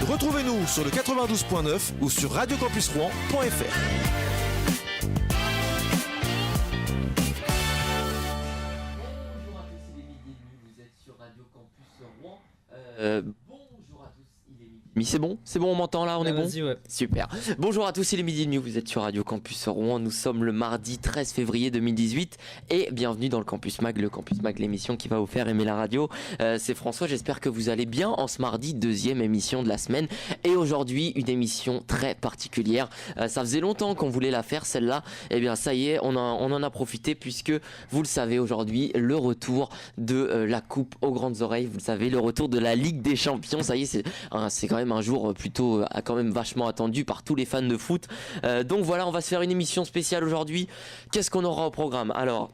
Retrouvez-nous sur le 92.9 ou sur radiocampusrouen.fr. Bonjour à tous, il est midi. C'est bon, on m'entend là, on est bon. Ouais. Super. Bonjour à tous, il est midi et demi, vous êtes sur Radio Campus Rouen. Nous sommes le mardi 13 février 2018 et bienvenue dans le Campus Mag, l'émission qui va vous faire aimer la radio. C'est François, j'espère que vous allez bien en ce mardi, deuxième émission de la semaine. Et aujourd'hui, une émission très particulière. Ça faisait longtemps qu'on voulait la faire, celle-là. Et bien ça y est, on en a profité puisque, vous le savez aujourd'hui, le retour de la coupe aux grandes oreilles, vous le savez, le retour de la Ligue des Champions. Ça y est, c'est quand même un jour plutôt quand même vachement attendu par tous les fans de foot. Donc voilà, on va se faire une émission spéciale aujourd'hui. Qu'est-ce qu'on aura au programme ? Alors,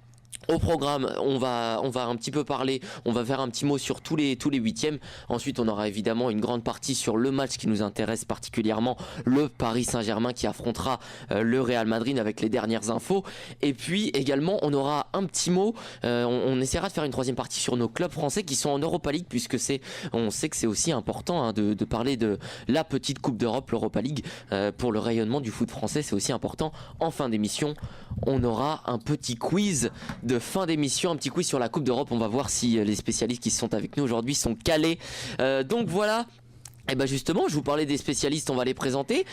au programme, on va un petit peu parler, on va faire un petit mot sur tous les huitièmes. Ensuite, on aura évidemment une grande partie sur le match qui nous intéresse particulièrement, le Paris Saint-Germain qui affrontera le Real Madrid avec les dernières infos. Et puis également, on aura un petit mot, on essaiera de faire une troisième partie sur nos clubs français qui sont en Europa League, puisque on sait que c'est aussi important de parler de la petite Coupe d'Europe, l'Europa League, pour le rayonnement du foot français, c'est aussi important. En fin d'émission, on aura un petit quiz de fin d'émission, un petit quiz sur la Coupe d'Europe. On va voir si les spécialistes qui sont avec nous aujourd'hui sont calés. Donc voilà. Et ben justement, je vous parlais des spécialistes, on va les présenter.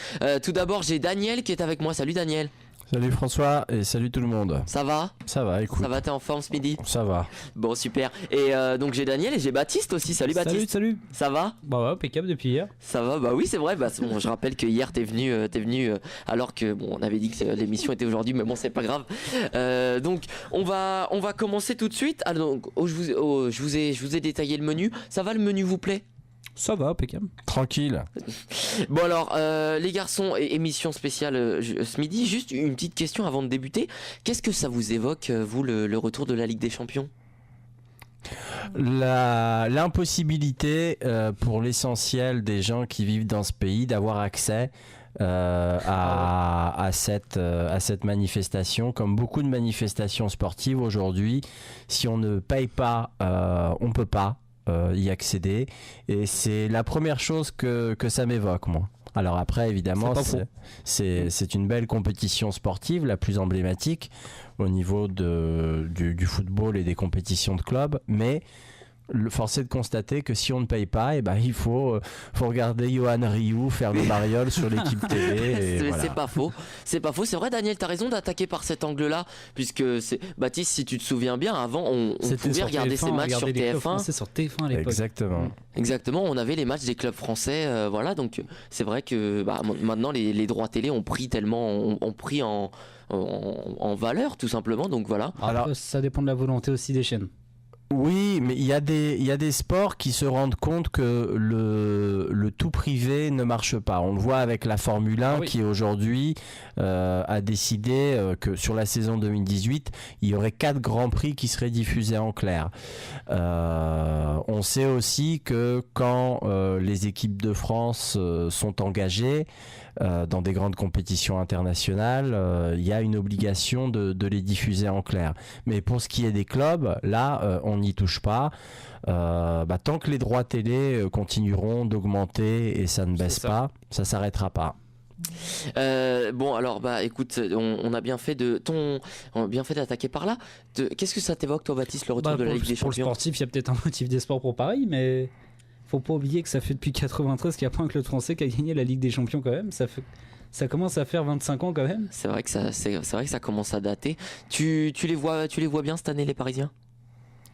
Tout d'abord, j'ai Daniel qui est avec moi. Salut Daniel. Salut François et salut tout le monde. Ça va ? Ça va, écoute. Ça va, t'es en forme ce midi ? Ça va. Bon, super. Et donc j'ai Daniel et j'ai Baptiste aussi. Salut Baptiste. Salut. Ça va ? Bah ouais, impeccable depuis hier. Ça va, bah oui c'est vrai. Bah, bon, je rappelle que hier t'es venu alors que bon, on avait dit que l'émission était aujourd'hui, mais bon c'est pas grave. Donc on va commencer tout de suite. Alors, donc, je vous ai détaillé le menu. Ça va, le menu vous plaît ? Ça va, impeccable. Tranquille. Bon alors, les garçons, émission spéciale ce midi. Juste une petite question avant de débuter. Qu'est-ce que ça vous évoque, vous, le retour de la Ligue des Champions ? L'impossibilité pour l'essentiel des gens qui vivent dans ce pays d'avoir accès à cette manifestation. Comme beaucoup de manifestations sportives aujourd'hui, si on ne paye pas, on ne peut pas y accéder, et c'est la première chose que ça m'évoque, moi. Alors après, évidemment, c'est une belle compétition sportive, la plus emblématique au niveau du football et des compétitions de club, mais force est de constater que si on ne paye pas, il faut regarder Johan Rioux faire le mariole sur l'équipe TV. Voilà. C'est pas faux. C'est vrai, Daniel, t'as raison d'attaquer par cet angle-là, puisque Baptiste, si tu te souviens bien, avant on pouvait regarder ces matchs sur TF1. C'est sur TF1 à l'époque. Exactement, on avait les matchs des clubs français, voilà. Donc c'est vrai que maintenant les droits télé ont pris en valeur, tout simplement. Donc voilà. Alors ça dépend de la volonté aussi des chaînes. Oui, mais il y a des sports qui se rendent compte que le tout privé ne marche pas. On le voit avec la Formule 1 qui aujourd'hui a décidé que sur la saison 2018, il y aurait 4 grands prix qui seraient diffusés en clair. On sait aussi que quand les équipes de France sont engagées dans des grandes compétitions internationales, il y a une obligation de les diffuser en clair. Mais pour ce qui est des clubs, là, on n'y touche pas. Tant que les droits télé continueront d'augmenter et ça ne baisse pas, ça s'arrêtera pas. Bon alors écoute, on a bien fait d'attaquer par là. Qu'est-ce que ça t'évoque toi, Baptiste, le retour de la Ligue des Champions ? Pour le sportif, il y a peut-être un motif d'espoir pour Paris, mais faut pas oublier que ça fait depuis 93 qu'il n'y a pas un club français qui a gagné la Ligue des Champions quand même. Ça commence à faire 25 ans quand même. C'est vrai que ça commence à dater. Tu les vois bien cette année, les Parisiens ?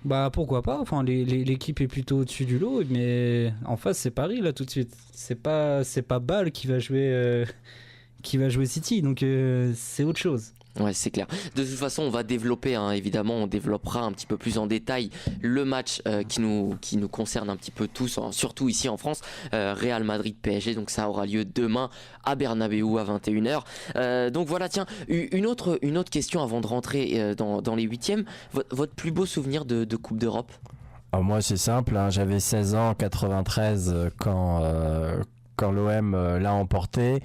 Bah pourquoi pas, enfin l'équipe est plutôt au-dessus du lot, mais en face c'est Paris là tout de suite. C'est pas Bâle qui va jouer City, donc c'est autre chose. Ouais, c'est clair. De toute façon, on va développer, évidemment, on développera un petit peu plus en détail le match qui nous concerne un petit peu tous, surtout ici en France, Real Madrid-PSG. Donc ça aura lieu demain à Bernabéu à 21h. Donc voilà, tiens, une autre question avant de rentrer dans les huitièmes. Votre plus beau souvenir de Coupe d'Europe ? Moi, c'est simple, j'avais 16 ans en 93 quand l'OM l'a emporté.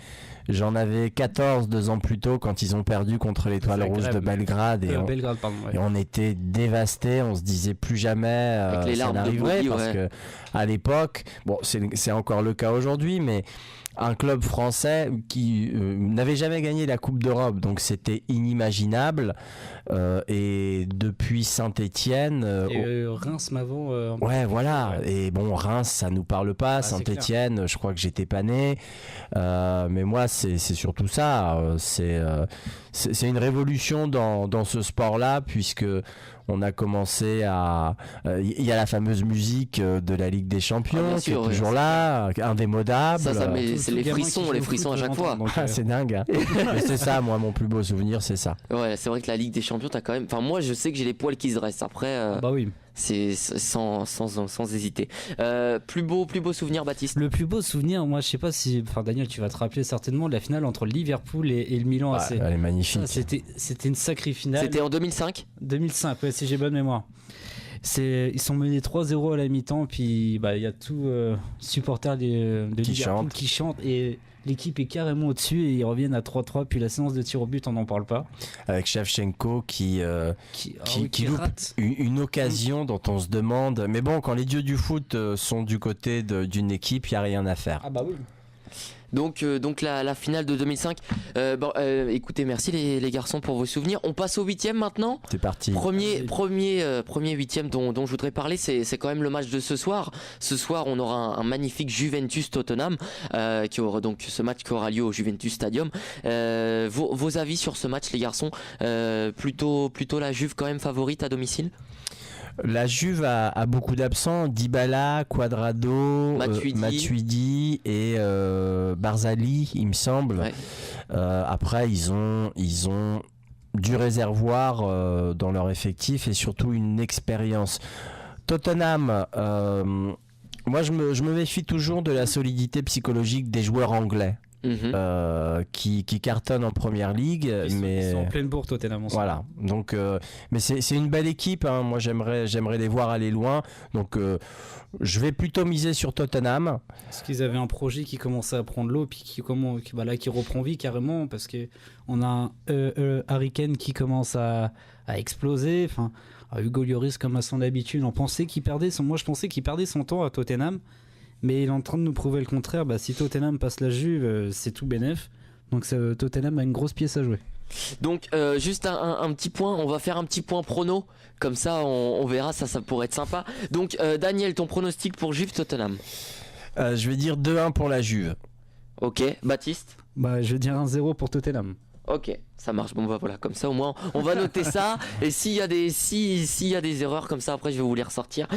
J'en avais 14 2 ans plus tôt quand ils ont perdu contre l'Étoile Rouge de Belgrade. Belgrade, pardon. Ouais. Et on était dévastés, on se disait plus jamais ça n'arriverait parce que à l'époque, bon c'est encore le cas aujourd'hui, mais un club français qui n'avait jamais gagné la Coupe d'Europe, donc c'était inimaginable. Et depuis Saint-Étienne, Reims m'avant. ouais, voilà. Et bon, Reims, ça nous parle pas. Saint-Étienne, je crois que j'étais pas né. Mais moi, c'est surtout ça. C'est une révolution dans ce sport-là, puisque on a commencé à. Il y a la fameuse musique de la Ligue des Champions qui est toujours là, indémodable. C'est les frissons à chaque fois. C'est dingue. Hein. Mais c'est ça, moi, mon plus beau souvenir, c'est ça. Ouais, c'est vrai que la Ligue des Champions, t'as quand même. Enfin, moi, je sais que j'ai les poils qui se dressent. Après, bah oui. C'est sans hésiter. Plus beau souvenir, Baptiste. Le plus beau souvenir, moi, je sais pas si. Enfin, Daniel, tu vas te rappeler certainement de la finale entre le Liverpool et le Milan. Elle est magnifique. C'était une sacrée finale. C'était en 2005. 2005, ouais, si j'ai bonne mémoire. Ils sont menés 3-0 à la mi-temps, puis il y a tout supporters de Liverpool qui chantent et l'équipe est carrément au-dessus et ils reviennent à 3-3, puis la séance de tir au but, on n'en parle pas. Avec Shevchenko qui loupe une occasion dont on se demande, mais bon, quand les dieux du foot sont du côté d'une équipe, il n'y a rien à faire. Ah bah oui. Donc la finale de 2005. Écoutez, merci les garçons pour vos souvenirs. On passe au 8e maintenant. C'est parti. Premier 8e dont je voudrais parler, c'est quand même le match de ce soir. Ce soir, on aura un magnifique Juventus-Tottenham, donc ce match qui aura lieu au Juventus Stadium. Vos avis sur ce match, les garçons? Plutôt la Juve quand même favorite à domicile? La Juve a beaucoup d'absents, Dybala, Cuadrado, Matuidi et Barzali, il me semble. Ouais. Après, ils ont du réservoir dans leur effectif et surtout une expérience. Tottenham, moi je me méfie toujours de la solidité psychologique des joueurs anglais. Qui cartonne en première ligue, ils sont en pleine bourre Tottenham. Voilà, donc mais c'est une belle équipe, hein. Moi j'aimerais les voir aller loin, donc je vais plutôt miser sur Tottenham. Parce qu'ils avaient un projet qui commençait à prendre l'eau, puis qui reprend vie carrément, parce que on a Harry Kane qui commence à exploser. Enfin, Hugo Lloris comme à son habitude, je pensais qu'il perdait son temps à Tottenham. Mais il est en train de nous prouver le contraire. Si Tottenham passe la Juve, c'est tout bénef. Donc Tottenham a une grosse pièce à jouer. Donc juste un petit point, on va faire un petit point prono. Comme ça on verra, ça pourrait être sympa. Donc Daniel, ton pronostic pour Juve-Tottenham? Je vais dire 2-1 pour la Juve. Ok, Baptiste? Je vais dire 1-0 pour Tottenham. Ok, ça marche. Bon voilà, comme ça au moins on va noter ça. Et s'il y a des erreurs comme ça, après je vais vous les ressortir.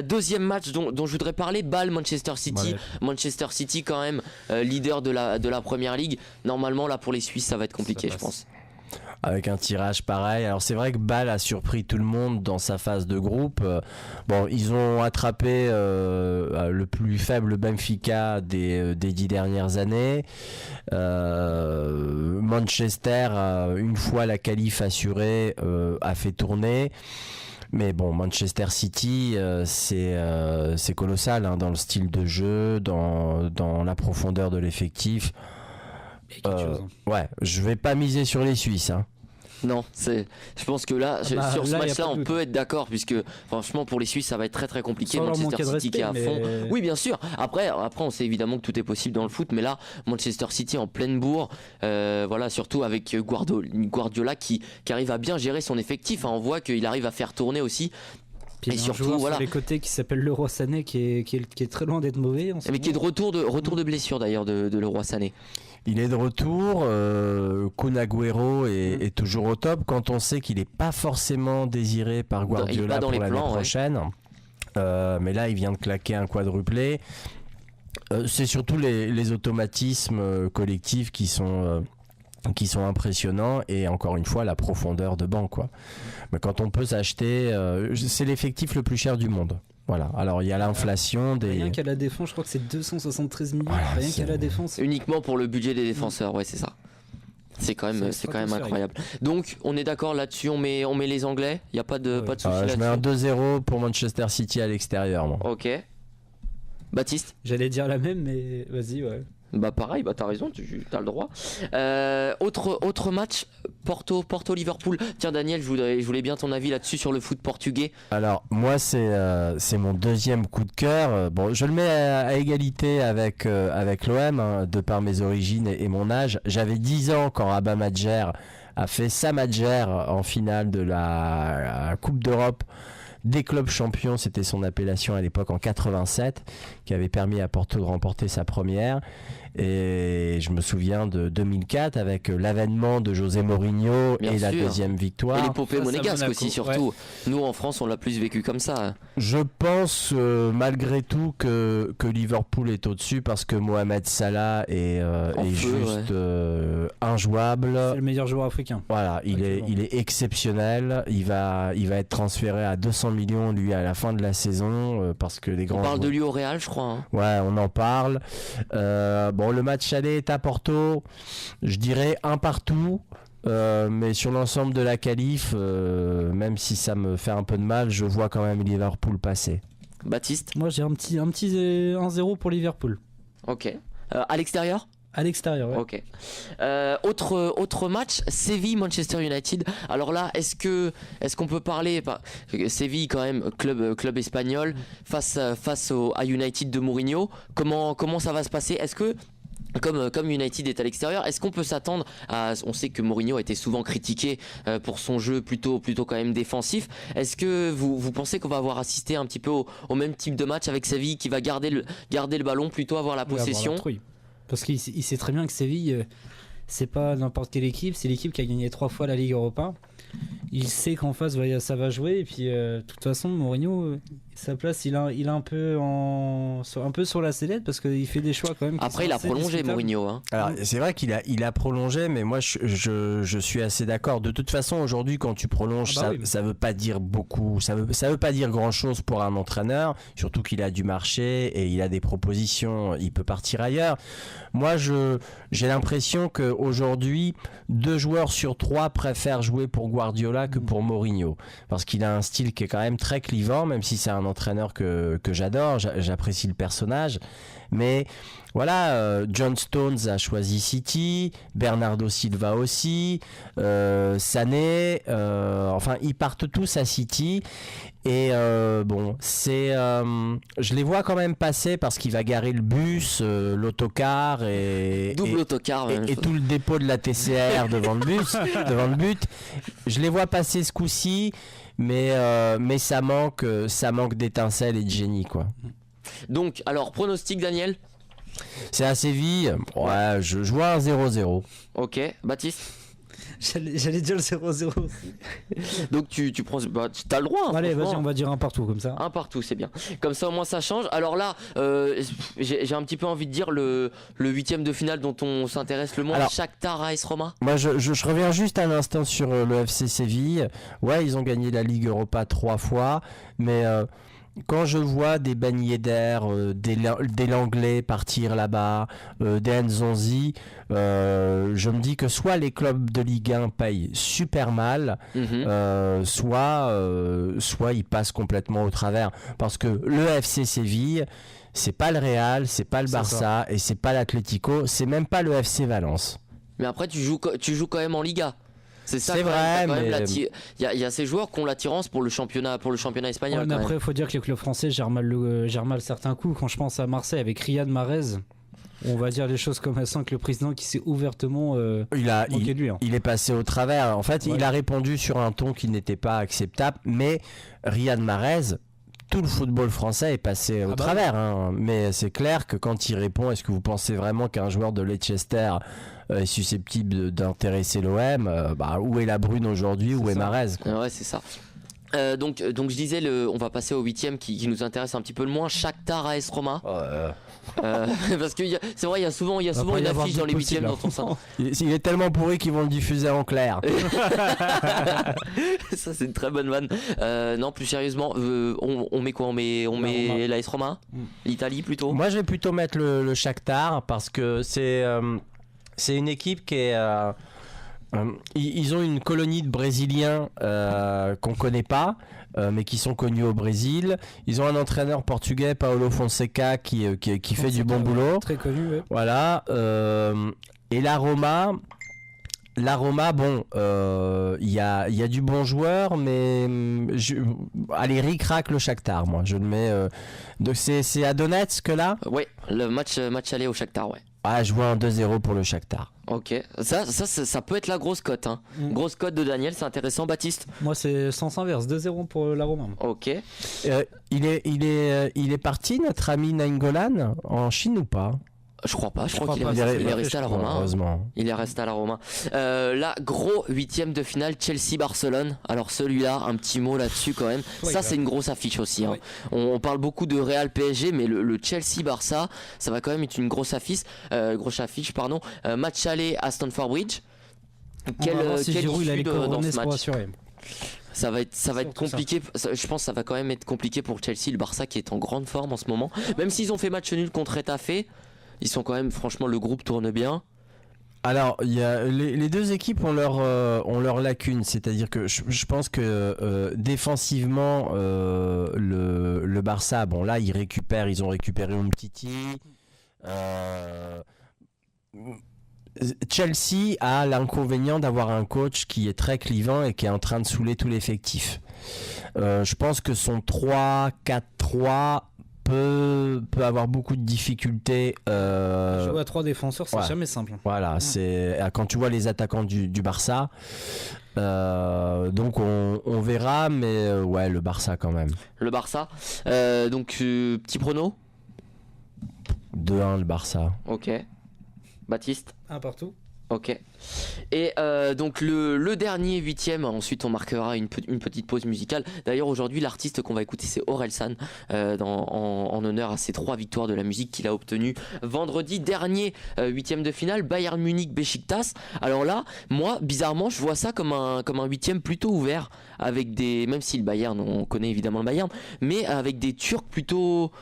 Deuxième match dont je voudrais parler, Manchester City. Ouais. Manchester City quand même leader de la Première Ligue. Normalement là pour les Suisses ça va être compliqué, je pense. Avec un tirage pareil. Alors c'est vrai que Bâle a surpris tout le monde dans sa phase de groupe. Bon, ils ont attrapé le plus faible Benfica des 10 dernières années. Manchester, une fois la qualif assurée, a fait tourner. Mais bon, Manchester City, c'est colossal, hein, dans le style de jeu, dans la profondeur de l'effectif. Ouais, je vais pas miser sur les Suisses, hein. Non, je pense que là, sur ce match-là, on peut être d'accord, puisque franchement, pour les Suisses, ça va être très très compliqué. Manchester City qui est à fond. Oui, bien sûr. Après, on sait évidemment que tout est possible dans le foot, mais là, Manchester City en pleine bourre, voilà, surtout avec Guardiola qui arrive à bien gérer son effectif. Hein. On voit qu'il arrive à faire tourner aussi. Puis et surtout, voilà. Sur les côtés qui s'appelle Leroy Sané, qui est très loin d'être mauvais. Mais qui est de retour de blessure d'ailleurs de Leroy Sané. Il est de retour, Kun Agüero est toujours au top, quand on sait qu'il n'est pas forcément désiré par Guardiola pour l'année prochaine. Ouais. Mais là, il vient de claquer un quadruplé. C'est surtout les automatismes collectifs qui sont impressionnants, et encore une fois la profondeur de banc, quoi. Mais quand on peut s'acheter, c'est l'effectif le plus cher du monde. Voilà. Alors il y a l'inflation des. Rien qu'à la défense, je crois que c'est 273 millions. Voilà, rien qu'à la défense. Uniquement pour le budget des défenseurs, ouais, c'est ça. C'est quand même incroyable. Donc on est d'accord là-dessus, on met les Anglais. Il y a pas de souci là-dessus. Je mets un 2-0 pour Manchester City à l'extérieur, moi. Ok. Baptiste? J'allais dire la même, mais vas-y, ouais. Bah pareil, bah t'as raison, tu as le droit. Autre match, Porto-Liverpool. Tiens Daniel, je voulais bien ton avis là-dessus sur le foot portugais. Alors moi c'est mon deuxième coup de cœur. Bon, je le mets à égalité avec l'OM, hein, de par mes origines et mon âge. J'avais 10 ans quand Abba Madjer a fait sa Madjer en finale de la Coupe d'Europe des clubs champions, c'était son appellation à l'époque, en 87, qui avait permis à Porto de remporter sa première. Et je me souviens de 2004 avec l'avènement de José Mourinho Bien et sûr. la deuxième victoire. Et l'épopée Face à monégasque Monaco, aussi, surtout. Nous en France, on l'a plus vécu comme ça. Je pense malgré tout que Liverpool est au-dessus parce que Mohamed Salah est feu, juste injouable. C'est le meilleur joueur africain. Voilà, il est exceptionnel. Il va être transféré à 200 millions lui à la fin de la saison parce que les grands. On parle de joueurs- lui au Real, je crois. Hein. Ouais, on en parle. Bon, le match aller est à Porto. Je dirais un partout. Mais sur l'ensemble de la qualif, même si ça me fait un peu de mal, je vois quand même Liverpool passer. Baptiste? Moi, j'ai un petit 1-0 pour Liverpool. Ok. À l'extérieur? À l'extérieur, ouais. Ok. Autre match, Séville-Manchester United. Alors là, est-ce qu'on peut parler Séville quand même club espagnol face à United de Mourinho. Comment ça va se passer? Est-ce que comme United est à l'extérieur, est-ce qu'on peut s'attendre à... On sait que Mourinho a été souvent critiqué pour son jeu plutôt quand même défensif. Est-ce que vous pensez qu'on va avoir assisté un petit peu au même type de match avec Séville qui va garder le ballon, plutôt avoir la Il va avoir possession? la trouille. Parce qu'il sait très bien que Séville, c'est pas n'importe quelle équipe, c'est l'équipe qui a gagné 3 fois la Ligue Europa. Il sait qu'en face ça va jouer, et puis de toute façon Mourinho, sa place il est un peu sur la sellette parce qu'il fait des choix quand même. Après il a prolongé Mourinho. Hein. Alors c'est vrai qu'il a prolongé, mais moi je suis assez d'accord. De toute façon aujourd'hui quand tu prolonges, ça veut pas dire beaucoup, ça veut pas dire grand chose pour un entraîneur, surtout qu'il a du marché et il a des propositions, il peut partir ailleurs. Moi j'ai l'impression qu'aujourd'hui 2 joueurs sur 3 préfèrent jouer pour Guardiola que pour Mourinho, parce qu'il a un style qui est quand même très clivant, même si c'est un entraîneur que j'adore, j'apprécie le personnage, mais voilà, John Stones a choisi City, Bernardo Silva aussi, Sané, enfin ils partent tous à City. Et bon, je les vois quand même passer parce qu'il va garer le bus, l'autocar et autocar et tout le dépôt de la TCR devant le but. Je les vois passer ce coup-ci, mais ça manque d'étincelles et de génie, quoi. Donc, alors pronostic, Daniel? C'est à Séville. Ouais, je vois un 0-0. Ok, Baptiste? J'allais dire le 0-0. Donc tu prends, t'as le droit. Hein, allez, vas-y, on va dire un partout comme ça. Un partout, c'est bien. Comme ça au moins ça change. Alors là, j'ai un petit peu envie de dire le 8e de finale dont on s'intéresse le moins. Alors, Shakhtar AS Roma. Moi je reviens juste un instant sur le FC Séville. Ouais, ils ont gagné la Ligue Europa 3 fois, mais quand je vois des Ben Yedder, des Langlais partir là-bas, des Nzonzi, je me dis que soit les clubs de Ligue 1 payent super mal, soit ils passent complètement au travers. Parce que le FC Séville, c'est pas le Real, c'est pas le Barça et c'est pas l'Atlético, c'est même pas le FC Valence. Mais après tu joues quand même en Liga. C'est ça. C'est vrai, mais il y a ces joueurs qui ont l'attirance pour le championnat espagnol. Ouais, mais après, il faut dire que les clubs français gèrent mal certains coups. Quand je pense à Marseille avec Riyad Mahrez, on va dire les choses comme elles sont, que le président qui s'est ouvertement moqué de lui. Hein. Il est passé au travers. En fait, il a répondu sur un ton qui n'était pas acceptable. Mais Riyad Mahrez, tout le football français est passé au travers. Hein. Mais c'est clair que quand il répond, est-ce que vous pensez vraiment qu'un joueur de Leicester est susceptible d'intéresser l'OM, où est la Brune aujourd'hui, où est Mahrez, quoi. Ouais, c'est ça. Donc je disais, on va passer au 8e qui nous intéresse un petit peu le moins, Shakhtar AS Roma. Parce que c'est vrai, il y a souvent une affiche dans les 8e dans ton sein. Il est tellement pourri qu'ils vont le diffuser en clair. Ça c'est une très bonne vanne. Non, plus sérieusement, on met quoi? On met l'AS Roma, l'Italie plutôt. Moi je vais plutôt mettre le Shakhtar parce que c'est une équipe qui est Ils ont une colonie de Brésiliens qu'on connaît pas, mais qui sont connus au Brésil. Ils ont un entraîneur portugais, Paulo Fonseca, qui fait du bon boulot. Très connu, ouais. Voilà. Et la Roma, bon, il y a du bon joueur, mais allez, ric-rac le Shakhtar, moi. Je le mets. Donc c'est à Donetsk là. Ouais, le match aller au Shakhtar, ouais. Ah, je vois un 2-0 pour le Shakhtar. Ok, ça peut être la grosse cote. Hein. Grosse cote de Daniel, c'est intéressant. Baptiste? Moi, c'est sens inverse, 2-0 pour la Roma. Ok. Il est parti, notre ami Nainggolan, en Chine ou pas? Je crois pas, je crois crois qu'il pas. est resté à la Roma. Heureusement. Il est resté à la Roma. Là, gros 8ème de finale, Chelsea-Barcelone. Alors celui-là, un petit mot là-dessus quand même. Ouais, Ça, c'est une grosse affiche aussi. Hein. Ouais. On parle beaucoup de Real PSG, mais le Chelsea-Barça, ça va quand même être une grosse affiche. Match aller à Stamford Bridge. On va voir si Giroud, il a les dans coordonnées ce pour match? assurer. Ça va être compliqué. Je pense que ça va quand même être compliqué pour Chelsea, le Barça qui est en grande forme en ce moment. Même s'ils ont fait match nul contre Etafé, ils sont quand même, franchement, le groupe tourne bien. Alors, les deux équipes ont leur lacune, c'est-à-dire que je pense que défensivement, le Barça, bon là, ils ont récupéré Umtiti. Chelsea a l'inconvénient d'avoir un coach qui est très clivant et qui est en train de saouler tout l'effectif. Je pense que son 3-4-3 peut avoir beaucoup de difficultés. Jouer à 3 défenseurs, c'est jamais simple. Voilà, c'est quand tu vois les attaquants du Barça. Donc on verra, mais ouais, le Barça quand même. Le Barça. Petit prono. 2-1 le Barça. Ok. Baptiste. Un partout. Ok. Et donc le dernier 8ème, ensuite on marquera une petite pause musicale. D'ailleurs aujourd'hui l'artiste qu'on va écouter c'est Orelsan en honneur à ses 3 victoires de la musique qu'il a obtenues vendredi dernier, 8ème de finale, Bayern Munich Beşiktaş. Alors là, moi bizarrement je vois ça comme un 8ème plutôt ouvert, avec même si le Bayern, on connaît évidemment le Bayern, mais avec des Turcs plutôt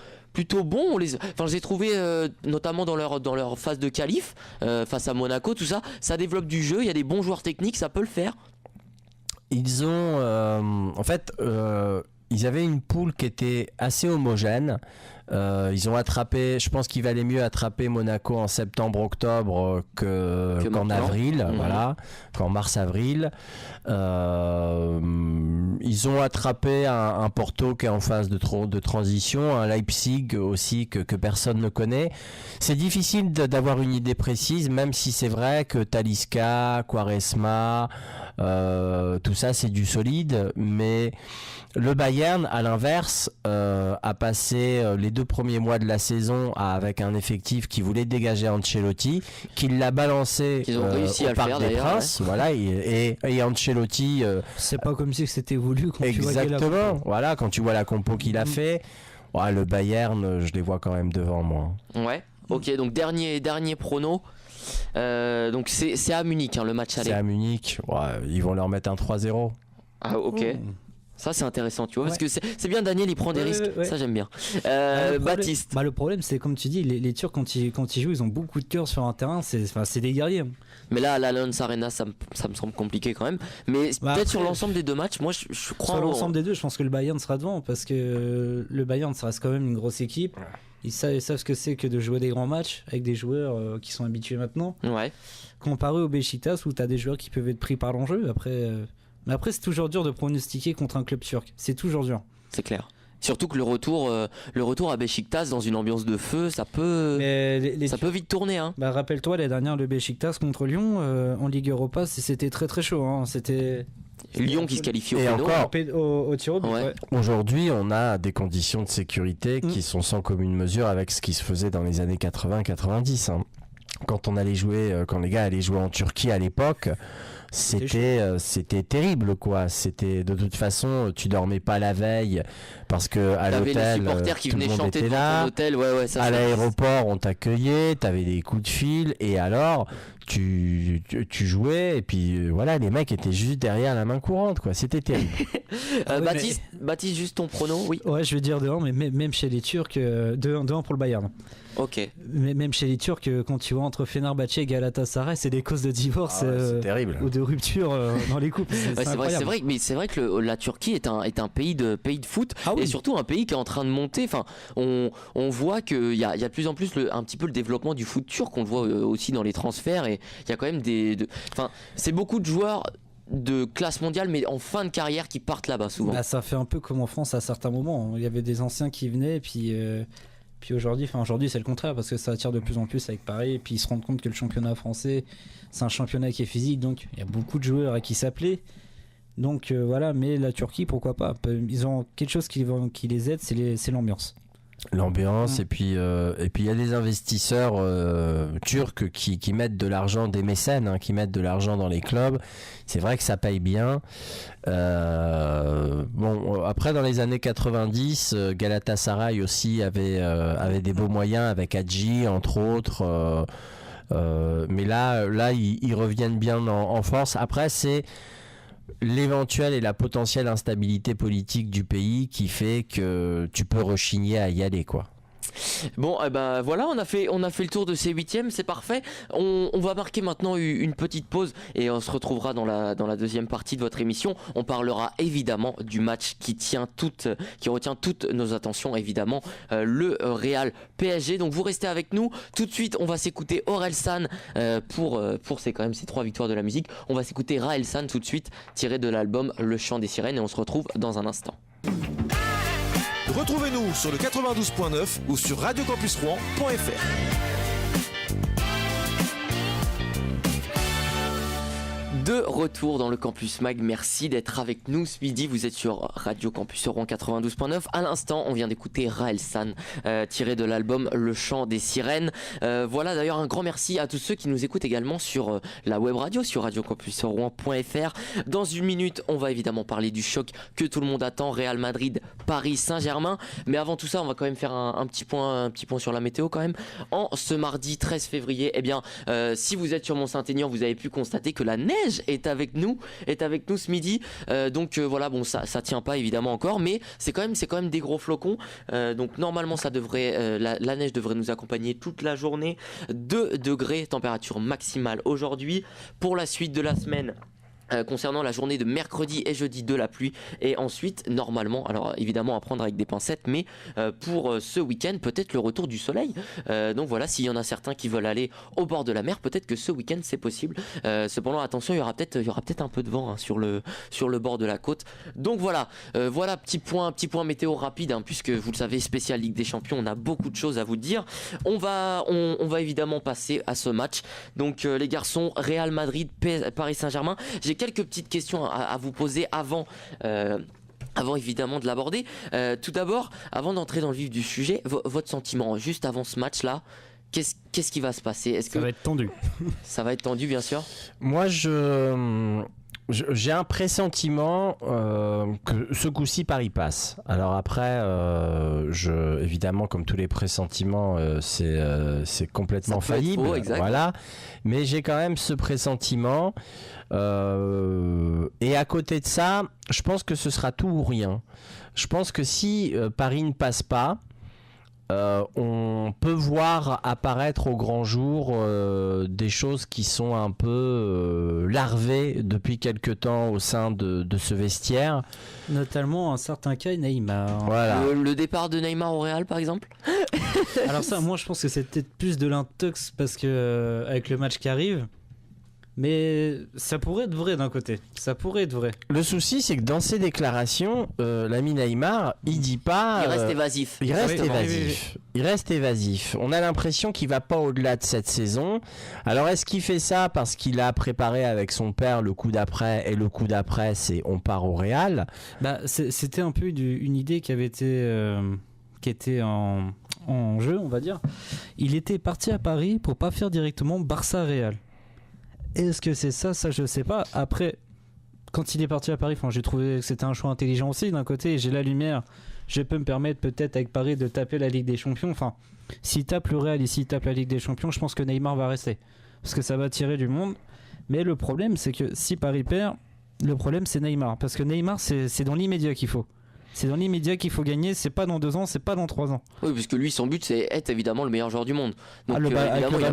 bons. Je les ai trouvés notamment dans leur phase de qualif face à Monaco, tout ça. Ça développe du jeu, il y a des bons joueurs techniques, ça peut le faire. Ils ont ils avaient une poule qui était assez homogène. Ils ont attrapé, je pense qu'il valait mieux attraper Monaco en septembre-octobre qu'en avril, voilà, qu'en mars-avril. Ils ont attrapé un Porto qui est en phase de transition, un Leipzig aussi que personne ne connaît. C'est difficile d'avoir une idée précise, même si c'est vrai que Talisca, Quaresma, tout ça c'est du solide, mais le Bayern, à l'inverse, a passé les 2 premiers mois de la saison avec un effectif qui voulait dégager Ancelotti, qui l'a balancé Ils ont réussi à au le Parc faire, des d'ailleurs, Princes, voilà, et Ancelotti. C'est pas comme si c'était voulu quand tu vois Exactement, voilà, quand tu vois la compo qu'il a fait, ouais, le Bayern, je les vois quand même devant moi. Ouais. Ok, donc dernier prono. Donc c'est à Munich, hein, le match aller. C'est à Munich, ouais, ils vont leur mettre un 3-0. Ah ok. Ça c'est intéressant, tu vois, parce que c'est bien, Daniel il prend des risques, ça j'aime bien. Baptiste. Le problème c'est comme tu dis, les Turcs quand ils jouent, ils ont beaucoup de cœur sur un terrain, c'est des guerriers. Mais là à l'Allianz Arena ça me semble compliqué quand même. Mais peut-être après, sur l'ensemble des 2 matchs, moi je crois. Sur l'ensemble des 2, je pense que le Bayern sera devant, parce que le Bayern ça reste quand même une grosse équipe. Ils savent ce que c'est que de jouer des grands matchs avec des joueurs qui sont habitués maintenant. Ouais. Comparé au Beşiktaş où tu as des joueurs qui peuvent être pris par l'enjeu. Mais après, c'est toujours dur de pronostiquer contre un club turc. C'est toujours dur. C'est clair. Surtout que le retour à Beşiktaş dans une ambiance de feu, ça peut vite tourner. Hein. Rappelle-toi, la dernière, le Beşiktaş contre Lyon en Ligue Europa, c'était très très chaud. Hein. C'était Lyon qui se qualifie au tir au but. Ouais. Aujourd'hui, on a des conditions de sécurité qui sont sans commune mesure avec ce qui se faisait dans les années 80-90. Hein. Quand les gars allaient jouer en Turquie à l'époque, c'était terrible quoi. C'était de toute façon, tu dormais pas la veille parce que à l'hôtel, les supporters qui venaient chanter était dans là. ton hôtel, à l'aéroport, on t'accueillait, t'avais des coups de fil et alors tu jouais et puis voilà, les mecs étaient juste derrière la main courante, quoi. C'était terrible. Baptiste, juste ton prono, oui. Ouais, je vais dire 2-1, mais même chez les Turcs, 2-1 pour le Bayern. Ok. Mais même chez les Turcs, quand tu vois entre Fenerbahçe et Galatasaray, c'est des causes de divorce c'est terrible. ou de rupture dans les couples. C'est vrai que la Turquie est un pays de foot et surtout un pays qui est en train de monter. Enfin, on voit qu'il y a de plus en plus un petit peu le développement du foot turc. On le voit aussi dans les transferts et il y a quand même c'est beaucoup de joueurs de classe mondiale mais en fin de carrière qui partent là-bas souvent. Bah, ça fait un peu comme en France à certains moments. Il y avait des anciens qui venaient et puis aujourd'hui c'est le contraire parce que ça attire de plus en plus avec Paris et puis ils se rendent compte que le championnat français c'est un championnat qui est physique, donc il y a beaucoup de joueurs à qui s'appeler. Donc voilà, mais la Turquie, pourquoi pas, ils ont quelque chose qui les aide, c'est l'ambiance. Et puis il y a des investisseurs turcs qui mettent de l'argent, des mécènes qui mettent de l'argent dans les clubs. C'est vrai que ça paye bien. Après dans les années 90, Galatasaray aussi avait des beaux moyens avec Hadji entre autres. Mais là ils reviennent bien en force. Après c'est l'éventuelle et la potentielle instabilité politique du pays qui fait que tu peux rechigner à y aller, quoi. Bon, voilà, on a fait le tour de ces huitièmes, c'est parfait. On va marquer maintenant une petite pause et on se retrouvera dans la deuxième partie de votre émission. On parlera évidemment du match qui retient toutes nos attentions, évidemment, le Real PSG. Donc vous restez avec nous. Tout de suite, on va s'écouter Orelsan pour ces 3 victoires de la musique. On va s'écouter Raelsan tout de suite, tiré de l'album Le Chant des Sirènes, et on se retrouve dans un instant. Retrouvez-nous sur le 92.9 ou sur radiocampusrouen.fr. De retour dans le Campus Mag, merci d'être avec nous ce midi. Vous êtes sur Radio Campus Rouen 92.9. À l'instant, on vient d'écouter Raelsan, tiré de l'album Le Chant des Sirènes. Voilà, d'ailleurs, un grand merci à tous ceux qui nous écoutent également sur la web radio, sur radiocampusrouen.fr. Dans une minute, on va évidemment parler du choc que tout le monde attend, Real Madrid, Paris Saint-Germain. Mais avant tout ça, on va quand même faire un petit point sur la météo quand même. En ce mardi 13 février, si vous êtes sur Mont-Saint-Aignan, vous avez pu constater que la neige est avec nous ce midi. Voilà, bon, ça tient pas évidemment encore, mais c'est quand même des gros flocons. Donc normalement, ça devrait, la neige devrait nous accompagner toute la journée. 2 degrés, température maximale aujourd'hui. Pour la suite de la semaine, concernant la journée de mercredi et jeudi, de la pluie, et ensuite normalement, alors évidemment à prendre avec des pincettes, mais pour ce week-end peut-être le retour du soleil. Donc voilà, s'il y en a certains qui veulent aller au bord de la mer, peut-être que ce week-end c'est possible. Cependant attention, il y aura peut-être un peu de vent sur le bord de la côte. Donc voilà, petit point météo rapide, puisque vous le savez, spécial Ligue des Champions, on a beaucoup de choses à vous dire. On va évidemment passer à ce match. Donc les garçons, Real Madrid, Paris Saint-Germain. J'ai quelques petites questions à vous poser avant évidemment de l'aborder. Tout d'abord, avant d'entrer dans le vif du sujet, votre sentiment juste avant ce match-là, qu'est-ce qui va se passer? Ça va être tendu. Ça va être tendu, bien sûr. Moi, j'ai un pressentiment que ce coup-ci Paris passe. Alors après, évidemment, comme tous les pressentiments, c'est complètement faillible. Faux, exact. Voilà. Mais j'ai quand même ce pressentiment. Et à côté de ça, je pense que ce sera tout ou rien. Je pense que si Paris ne passe pas, on peut voir apparaître au grand jour des choses qui sont un peu larvées depuis quelque temps au sein de ce vestiaire. Notamment un certain cas Neymar. Voilà. Le départ de Neymar au Real, par exemple. Alors ça, moi je pense que c'est peut-être plus de l'intox parce que avec le match qui arrive. Mais ça pourrait être vrai d'un côté. Ça pourrait être vrai. Le souci, c'est que dans ses déclarations, l'ami Neymar, il dit pas. Il reste évasif. Il reste évasif. On a l'impression qu'il va pas au-delà de cette saison. Alors, est-ce qu'il fait ça parce qu'il a préparé avec son père le coup d'après, et le coup d'après, c'est on part au Real? C'était un peu une idée qui avait été, qui était en jeu, on va dire. Il était parti à Paris pour pas faire directement Barça-Real. Est-ce que c'est ça? Ça, je sais pas. Après, quand il est parti à Paris, j'ai trouvé que c'était un choix intelligent aussi. D'un côté, j'ai la lumière. Je peux me permettre peut-être avec Paris de taper la Ligue des Champions. S'il tape le Real et s'il tape la Ligue des Champions, je pense que Neymar va rester. parce que ça va attirer du monde. Mais le problème, c'est que si Paris perd, le problème c'est Neymar, parce que Neymar c'est dans l'immédiat qu'il faut. C'est dans l'immédiat qu'il faut gagner, c'est pas dans 2 ans, c'est pas dans 3 ans. Oui, parce que lui, son but, c'est être évidemment le meilleur joueur du monde. Donc, avec évidemment, le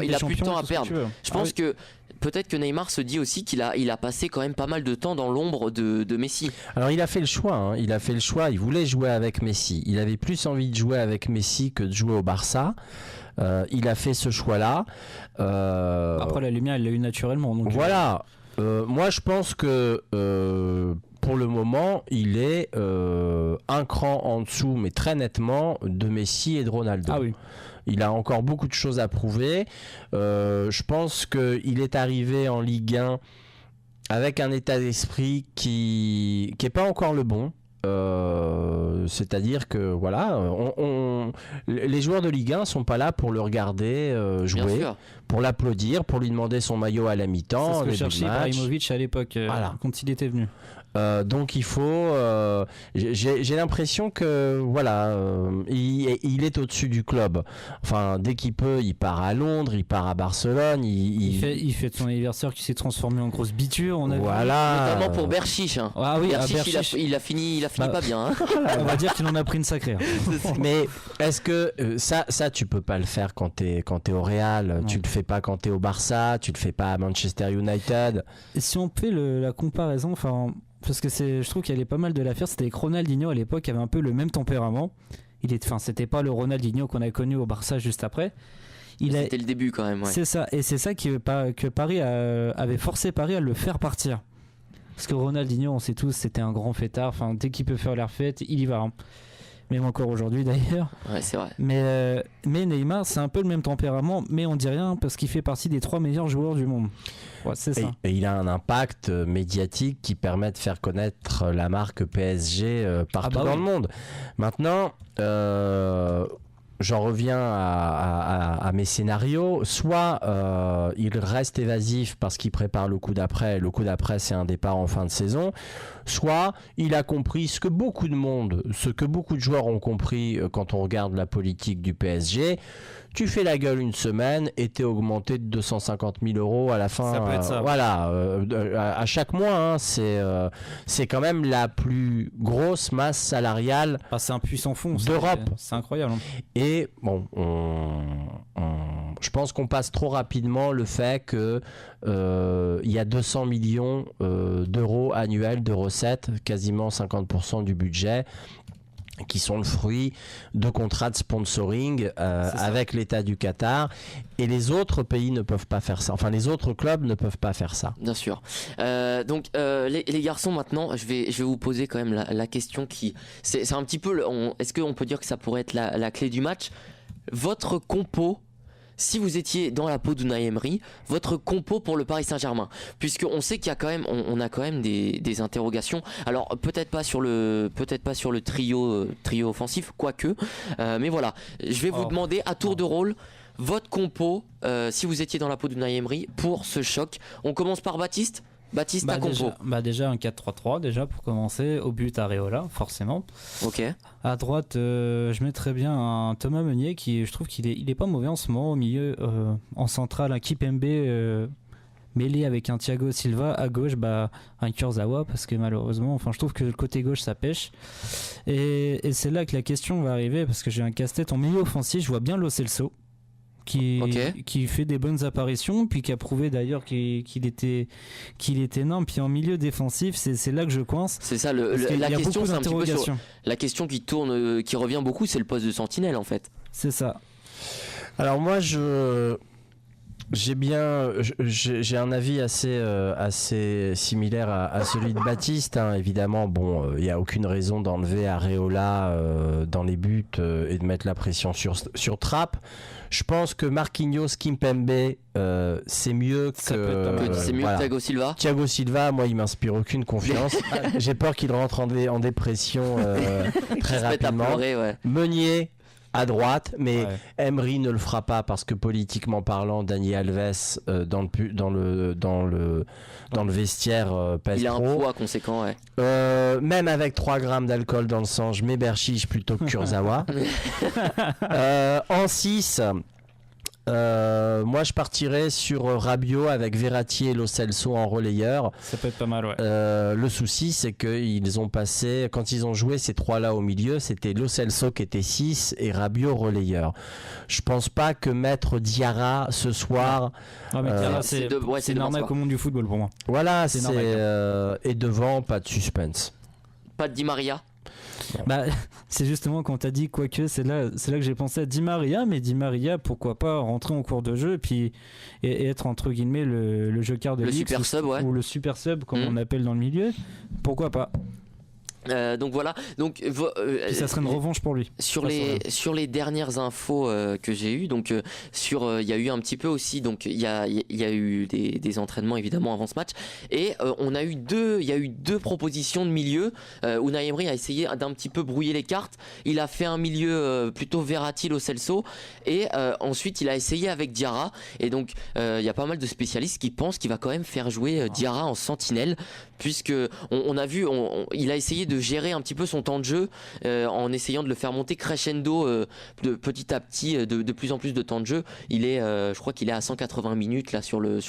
il a plus de temps à tout ce que perdre. tu veux. Je pense que peut-être que Neymar se dit aussi qu'il a passé quand même pas mal de temps dans l'ombre de Messi. Alors il a fait le choix, hein. Il voulait jouer avec Messi. Il avait plus envie de jouer avec Messi que de jouer au Barça. Il a fait ce choix-là. Après la lumière, il l'a eu naturellement. Donc voilà. Moi, je pense que pour le moment, il est un cran en dessous, mais très nettement, de Messi et de Ronaldo. Ah oui. Il a encore beaucoup de choses à prouver. Je pense qu'il est arrivé en Ligue 1 avec un état d'esprit qui n'est pas encore le bon. C'est-à-dire que voilà, les joueurs de Ligue 1 sont pas là pour le regarder jouer, pour l'applaudir, pour lui demander son maillot à la mi-temps. C'est ce que cherchait Ibrahimovic à l'époque, quand il était venu. Donc il faut. J'ai l'impression que voilà, il est au-dessus du club. Enfin, dès qu'il peut, il part à Londres, il part à Barcelone. Il fait son anniversaire qui s'est transformé en grosse biture. On a voilà. Notamment pour Berchiche. Hein. Ah oui, Berchiche, il a fini pas bien. Hein. On va dire qu'il en a pris une sacrée. Mais est-ce que ça tu peux pas le faire quand t'es au Real. Non. Tu le fais pas quand t'es au Barça. Tu le fais pas à Manchester United. Et si on fait la comparaison, enfin. Parce que je trouve qu'il y avait pas mal de l'affaire. C'était avec Ronaldinho à l'époque, qui avait un peu le même tempérament. C'était pas le Ronaldinho qu'on a connu au Barça juste après. C'était le début quand même. Ouais. C'est ça, et c'est ça que Paris avait forcé Paris à le faire partir. Parce que Ronaldinho, on sait tous, c'était un grand fêtard. Enfin, dès qu'il peut faire la fête, il y va. Hein. Même encore aujourd'hui d'ailleurs. Ouais, c'est vrai. Mais Neymar, c'est un peu le même tempérament, mais on dit rien parce qu'il fait partie des 3 meilleurs joueurs du monde. Ouais, c'est ça. Et il a un impact médiatique qui permet de faire connaître la marque PSG partout dans le monde. Maintenant, j'en reviens à mes scénarios. Soit il reste évasif parce qu'il prépare le coup d'après. Le coup d'après, c'est un départ en fin de saison. Soit il a compris ce que beaucoup de joueurs ont compris quand on regarde la politique du PSG. Tu fais la gueule une semaine et t'es augmenté de 250 000 euros à la fin. Ça peut être ça. Voilà, à chaque mois, hein, c'est quand même la plus grosse masse salariale. C'est un puissant fond d'Europe. C'est incroyable. Et bon, je pense qu'on passe trop rapidement le fait que il y a 200 millions d'euros annuels de recettes, quasiment 50% du budget, qui sont le fruit de contrats de sponsoring avec l'État du Qatar, et les autres pays ne peuvent pas faire ça. Enfin, les autres clubs ne peuvent pas faire ça. Bien sûr. Donc les garçons, maintenant, je vais vous poser quand même la question qui, c'est un petit peu, est-ce qu'on peut dire que ça pourrait être la clé du match? Votre compo. Si vous étiez dans la peau d'Unai Emery, votre compo pour le Paris Saint-Germain, puisqu'on sait qu'il y a quand même, on a quand même des interrogations. Alors peut-être pas sur le trio offensif, quoique. Mais voilà, je vais vous demander à tour de rôle votre compo, si vous étiez dans la peau d'Unai Emery, pour ce choc. On commence par Baptiste. Baptiste, ta compo. Déjà un 4-3-3 déjà pour commencer. Au but, Areola, forcément. Ok. À droite, je mettrais bien un Thomas Meunier qui, je trouve qu'il est pas mauvais en ce moment. Au milieu, en centrale, un Kipembe mêlé avec un Thiago Silva. À gauche, un Kurzawa, parce que malheureusement, je trouve que le côté gauche ça pêche. Et c'est là que la question va arriver, parce que j'ai un casse-tête en milieu offensif. Je vois bien Lo Celso. Qui fait des bonnes apparitions, puis qui a prouvé d'ailleurs qu'il était énorme. Puis en milieu défensif, c'est là que je coince. C'est ça, la question, c'est un petit peu sur la question qui tourne, qui revient beaucoup, c'est le poste de sentinelle en fait. C'est ça. Alors moi, j'ai un avis assez similaire à celui de Baptiste, hein. Évidemment, bon, il n'y a aucune raison d'enlever Areola dans les buts et de mettre la pression sur Trapp. Je pense que Marquinhos, Kimpembe, c'est mieux que Thiago Silva. Thiago Silva, moi, il m'inspire aucune confiance. J'ai peur qu'il rentre en dépression très rapidement. Pleurer, ouais. Meunier à droite, mais Emery ne le fera pas parce que politiquement parlant, Dani Alves dans le vestiaire pèse il a trop. Un poids conséquent, ouais. Même avec 3 grammes d'alcool dans le sang, je mets Berchiche plutôt que Kurzawa. En 6, Moi, je partirais sur Rabiot avec Verratti et Lo Celso en relayeur. Ça peut être pas mal, ouais. Le souci, c'est qu'ils ont passé, quand ils ont joué ces trois-là au milieu, c'était Lo Celso qui était 6 et Rabiot relayeur. Je pense pas que mettre Diarra ce soir. Non, mais Diarra, c'est c'est normal au monde du football pour moi. Voilà, C'est c'est normal. et devant, pas de suspense. Pas de Di Maria. Bah, c'est justement quand t'as dit quoique, c'est là que j'ai pensé à Di Maria, mais Di Maria, pourquoi pas rentrer en cours de jeu et être entre guillemets le joker de Le l'X super sub, ouais. ou le super sub comme on appelle dans le milieu. Pourquoi pas. Donc voilà. Donc Puis ça serait une revanche pour lui. sur les dernières infos que j'ai eues, donc il y a eu un petit peu aussi, donc il y a eu des entraînements évidemment avant ce match, et il y a eu deux propositions de milieu. Unai Emery a essayé d'un petit peu brouiller les cartes. Il a fait un milieu plutôt Verratti, Lo Celso, et ensuite il a essayé avec Diarra. Et donc il y a pas mal de spécialistes qui pensent qu'il va quand même faire jouer Diarra en sentinelle, puisque on a vu, il a essayé de gérer un petit peu son temps de jeu en essayant de le faire monter crescendo de petit à petit, de plus en plus de temps de jeu. Je crois qu'il est à 180 minutes là sur le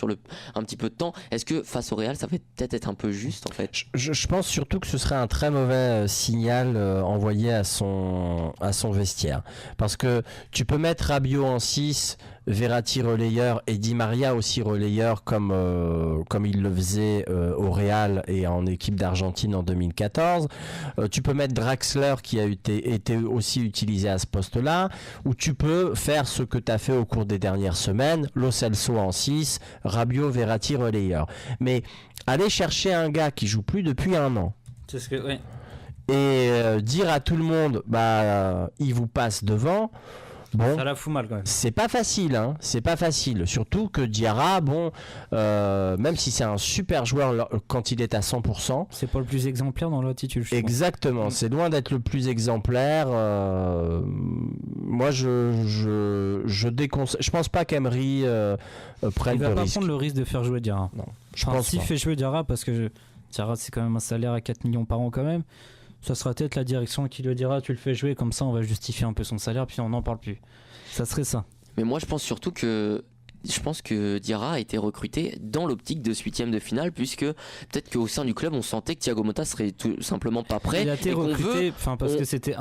un petit peu de temps. Est-ce que face au Real ça va peut-être être un peu juste en fait? Je pense surtout que ce serait un très mauvais signal envoyé à son vestiaire, parce que tu peux mettre Rabiot en 6, Verratti relayeur et Di Maria aussi relayeur comme il le faisait au Real et en équipe d'Argentine en 2014. Tu peux mettre Draxler qui a été aussi utilisé à ce poste-là, ou tu peux faire ce que tu as fait au cours des dernières semaines, Lo Celso en 6, Rabiot, Verratti relayeur. Mais aller chercher un gars qui joue plus depuis un an C'est ce que, ouais. et dire à tout le monde il vous passe devant. Bon, Ça la fout mal quand même. c'est pas facile, hein. C'est pas facile. Surtout que Diarra, même si c'est un super joueur quand il est à 100%. C'est pas le plus exemplaire dans l'attitude. Exactement, c'est loin d'être le plus exemplaire. Moi, je déconseille. Je pense pas qu'Emery prenne Il va le pas risque. prendre le risque de faire jouer Diarra. Non, je pense s'il pas. fait jouer Diarra, parce que Diarra c'est quand même un salaire à 4 millions par an quand même. Ça sera peut-être la direction qui le dira, tu le fais jouer, comme ça on va justifier un peu son salaire, puis on n'en parle plus. Ça serait ça. Mais moi je pense surtout que Diarra a été recruté dans l'optique de ce 8e de finale, puisque peut-être qu'au sein du club on sentait que Thiago Motta serait tout simplement pas prêt. Il a été et qu'on recruté, veut- parce que c'était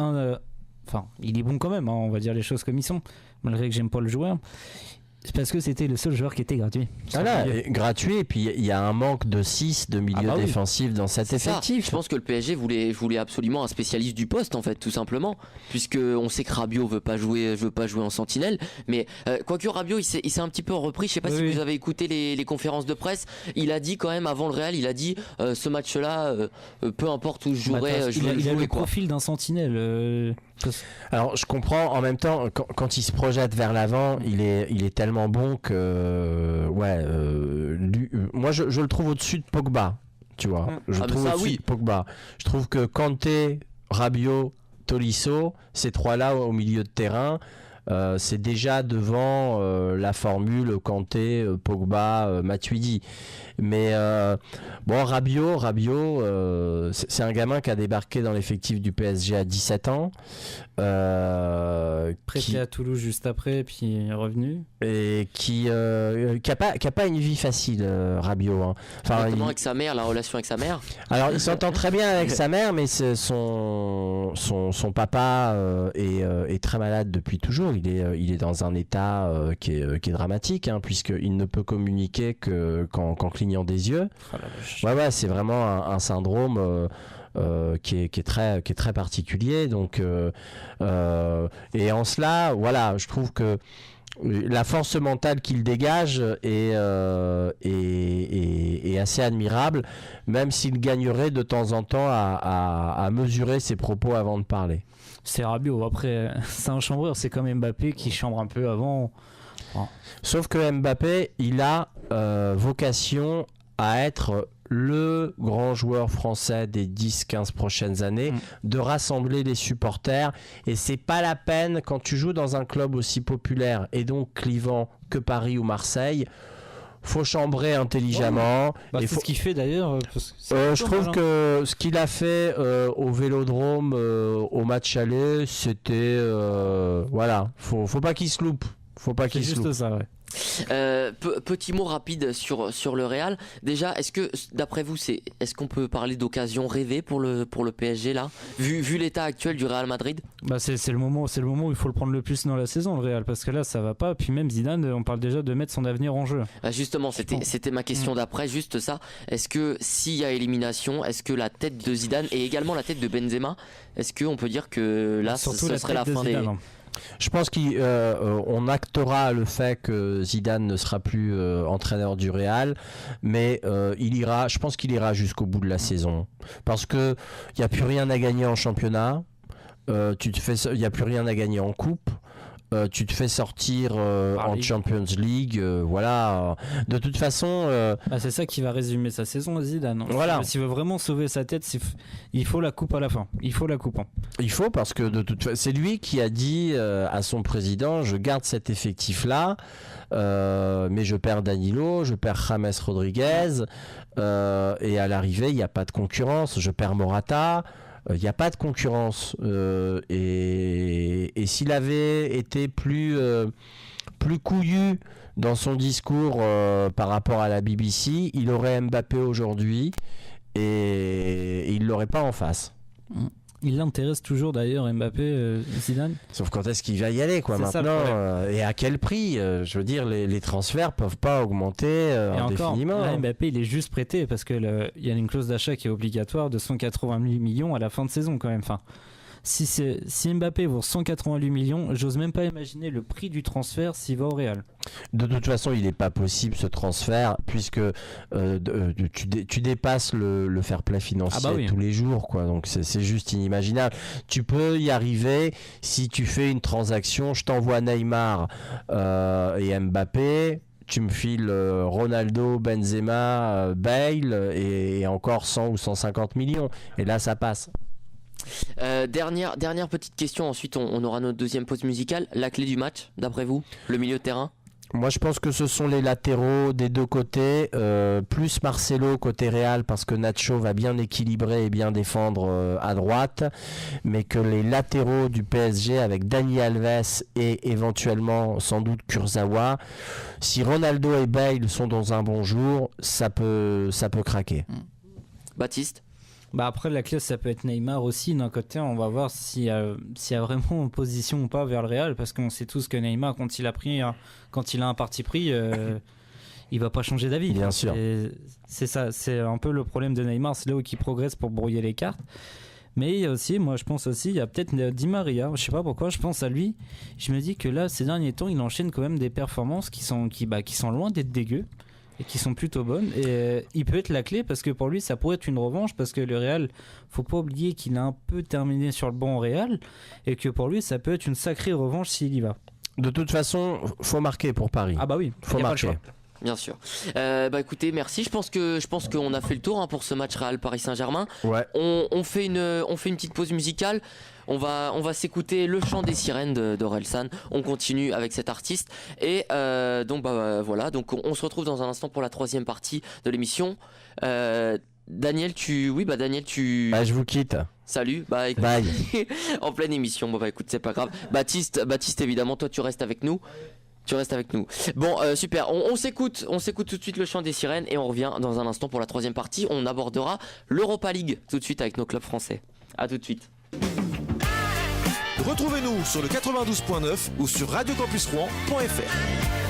il est bon quand même, hein, on va dire les choses comme ils sont, malgré que j'aime pas le joueur. C'est parce que c'était le seul joueur qui était gratuit. Voilà, gratuit, et puis il y a un manque de 6 de milieu oui. défensif dans cet C'est ça. effectif. Je pense que le PSG voulait absolument un spécialiste du poste en fait, tout simplement, puisque on sait que Rabiot veut pas jouer en sentinelle, mais quoique Rabiot il s'est un petit peu repris. Je sais pas si vous avez écouté les conférences de presse. Il a dit quand même avant le Real, il a dit ce match-là, peu importe où je jouerai, je vais il a jouer le quoi. profil d'un sentinelle. Alors je comprends, en même temps quand il se projette vers l'avant, il est tellement bon que moi je le trouve au-dessus de Pogba, tu vois. Je le trouve au-dessus de Pogba. Je trouve que Kanté, Rabiot, Tolisso, ces trois-là au milieu de terrain, c'est déjà devant la formule Kanté, Pogba, Matuidi. Mais Rabiot, c'est un gamin qui a débarqué dans l'effectif du PSG à 17 ans. Prêté à Toulouse juste après, puis revenu. Et qui a pas une vie facile, Rabiot. Hein. Enfin, Notamment avec sa mère, la relation avec sa mère. Alors il s'entend très bien avec sa mère, mais son papa est très malade depuis toujours. Il est dans un état qui est dramatique, hein, puisqu'il ne peut communiquer qu'en clignant des yeux. Ouais, c'est vraiment un syndrome qui est très particulier. Donc, et en cela, voilà, je trouve que la force mentale qu'il dégage est assez admirable, même s'il gagnerait de temps en temps à mesurer ses propos avant de parler. C'est Rabiot. Après, c'est un chambreur. C'est comme Mbappé qui chambre un peu avant. Sauf que Mbappé, il a vocation à être le grand joueur français des 10-15 prochaines années, de rassembler les supporters, et c'est pas la peine quand tu joues dans un club aussi populaire et donc clivant que Paris ou Marseille. Faut chambrer intelligemment. C'est ce qu'il fait d'ailleurs. Je trouve que ce qu'il a fait au Vélodrome au match aller, c'était voilà, faut pas qu'il se loupe. Faut pas C'est qu'il se juste loupe. ça, ouais. Petit mot rapide sur le Real. Déjà, est-ce que d'après vous, est-ce qu'on peut parler d'occasion rêvée pour le PSG là, vu l'état actuel du Real Madrid? Bah c'est le moment où il faut le prendre le plus dans la saison, le Real, parce que là ça va pas. Puis même Zidane, on parle déjà de mettre son avenir en jeu. Justement, c'était ma question d'après, juste ça. Est-ce que s'il y a élimination, est-ce que la tête de Zidane et également la tête de Benzema, est-ce qu'on peut dire que là, Surtout ce serait la tête de fin des... Zidane, hein. Je pense qu'on actera le fait que Zidane ne sera plus entraîneur du Real, mais je pense qu'il ira jusqu'au bout de la saison. Parce qu'il n'y a plus rien à gagner en championnat, il n'y a plus rien à gagner en coupe. Tu te fais sortir en Champions League, voilà. De toute façon, c'est ça qui va résumer sa saison, Zidane. Voilà. S'il veut vraiment sauver sa tête, il faut la coupe à la fin. Il faut la coupe. Hein. Il faut, parce que de toute façon, c'est lui qui a dit à son président, je garde cet effectif-là, mais je perds Danilo, je perds James Rodriguez, et à l'arrivée, il n'y a pas de concurrence. Je perds Morata. Il n'y a pas de concurrence, et s'il avait été plus couillu dans son discours par rapport à la BBC, il aurait Mbappé aujourd'hui et il l'aurait pas en face. Il l'intéresse toujours d'ailleurs, Mbappé, Zidane. Sauf quand est-ce qu'il va y aller, quoi, C'est maintenant, ça, et à quel prix. Je veux dire, les transferts peuvent pas augmenter Et encore, indéfiniment. là, Mbappé, il est juste prêté parce que il y a une clause d'achat qui est obligatoire de 188 millions à la fin de saison quand même. Enfin, si Mbappé vaut 188 millions, j'ose même pas imaginer le prix du transfert s'il va au Real. De toute façon, il n'est pas possible ce transfert, puisque tu dépasses le fair play financier tous les jours, quoi. Donc c'est juste inimaginable. Tu peux y arriver si tu fais une transaction, je t'envoie Neymar et Mbappé, tu me files Ronaldo, Benzema, Bale, et encore 100 ou 150 millions. Et là, ça passe. Dernière petite question, ensuite on aura notre deuxième pause musicale. La clé du match, d'après vous, le milieu de terrain? Moi, je pense que ce sont les latéraux des deux côtés, plus Marcelo côté Real, parce que Nacho va bien équilibrer et bien défendre à droite, mais que les latéraux du PSG avec Dani Alves et éventuellement sans doute Kurzawa, si Ronaldo et Bale sont dans un bon jour, ça peut craquer. Baptiste? Bah après, la clé, ça peut être Neymar aussi. D'un côté, on va voir s'il y a vraiment opposition ou pas vers le Real, parce qu'on sait tous que Neymar, quand il a un parti pris, il va pas changer d'avis. Bien sûr. C'est ça, c'est un peu le problème de Neymar, c'est là où il progresse pour brouiller les cartes. Mais il y a aussi, moi je pense aussi, il y a peut-être Di Maria, je sais pas pourquoi, je pense à lui. Je me dis que là, ces derniers temps, il enchaîne quand même des performances qui sont loin d'être dégueu. Et qui sont plutôt bonnes, et il peut être la clé, parce que pour lui ça pourrait être une revanche, parce que le Real, faut pas oublier qu'il a un peu terminé sur le banc au Real, et que pour lui ça peut être une sacrée revanche s'il y va. De toute façon, faut marquer pour Paris. Ah bah oui, faut marquer. Bien sûr. Écoutez, merci. Je pense qu'on a fait le tour pour ce match Real Paris Saint-Germain. Ouais. On fait une petite pause musicale. On va s'écouter Le Chant des Sirènes d'Orelsan. On continue avec cet artiste. Et voilà. Donc on se retrouve dans un instant pour la troisième partie de l'émission. Daniel, je vous quitte. Salut. Écoute, Bye. en pleine émission. Écoute, c'est pas grave. Baptiste, évidemment, toi tu restes avec nous. Bon, super. On s'écoute tout de suite Le Chant des Sirènes et on revient dans un instant pour la troisième partie. On abordera l'Europa League tout de suite avec nos clubs français. À tout de suite. Retrouvez-nous sur le 92.9 ou sur radiocampusrouen.fr.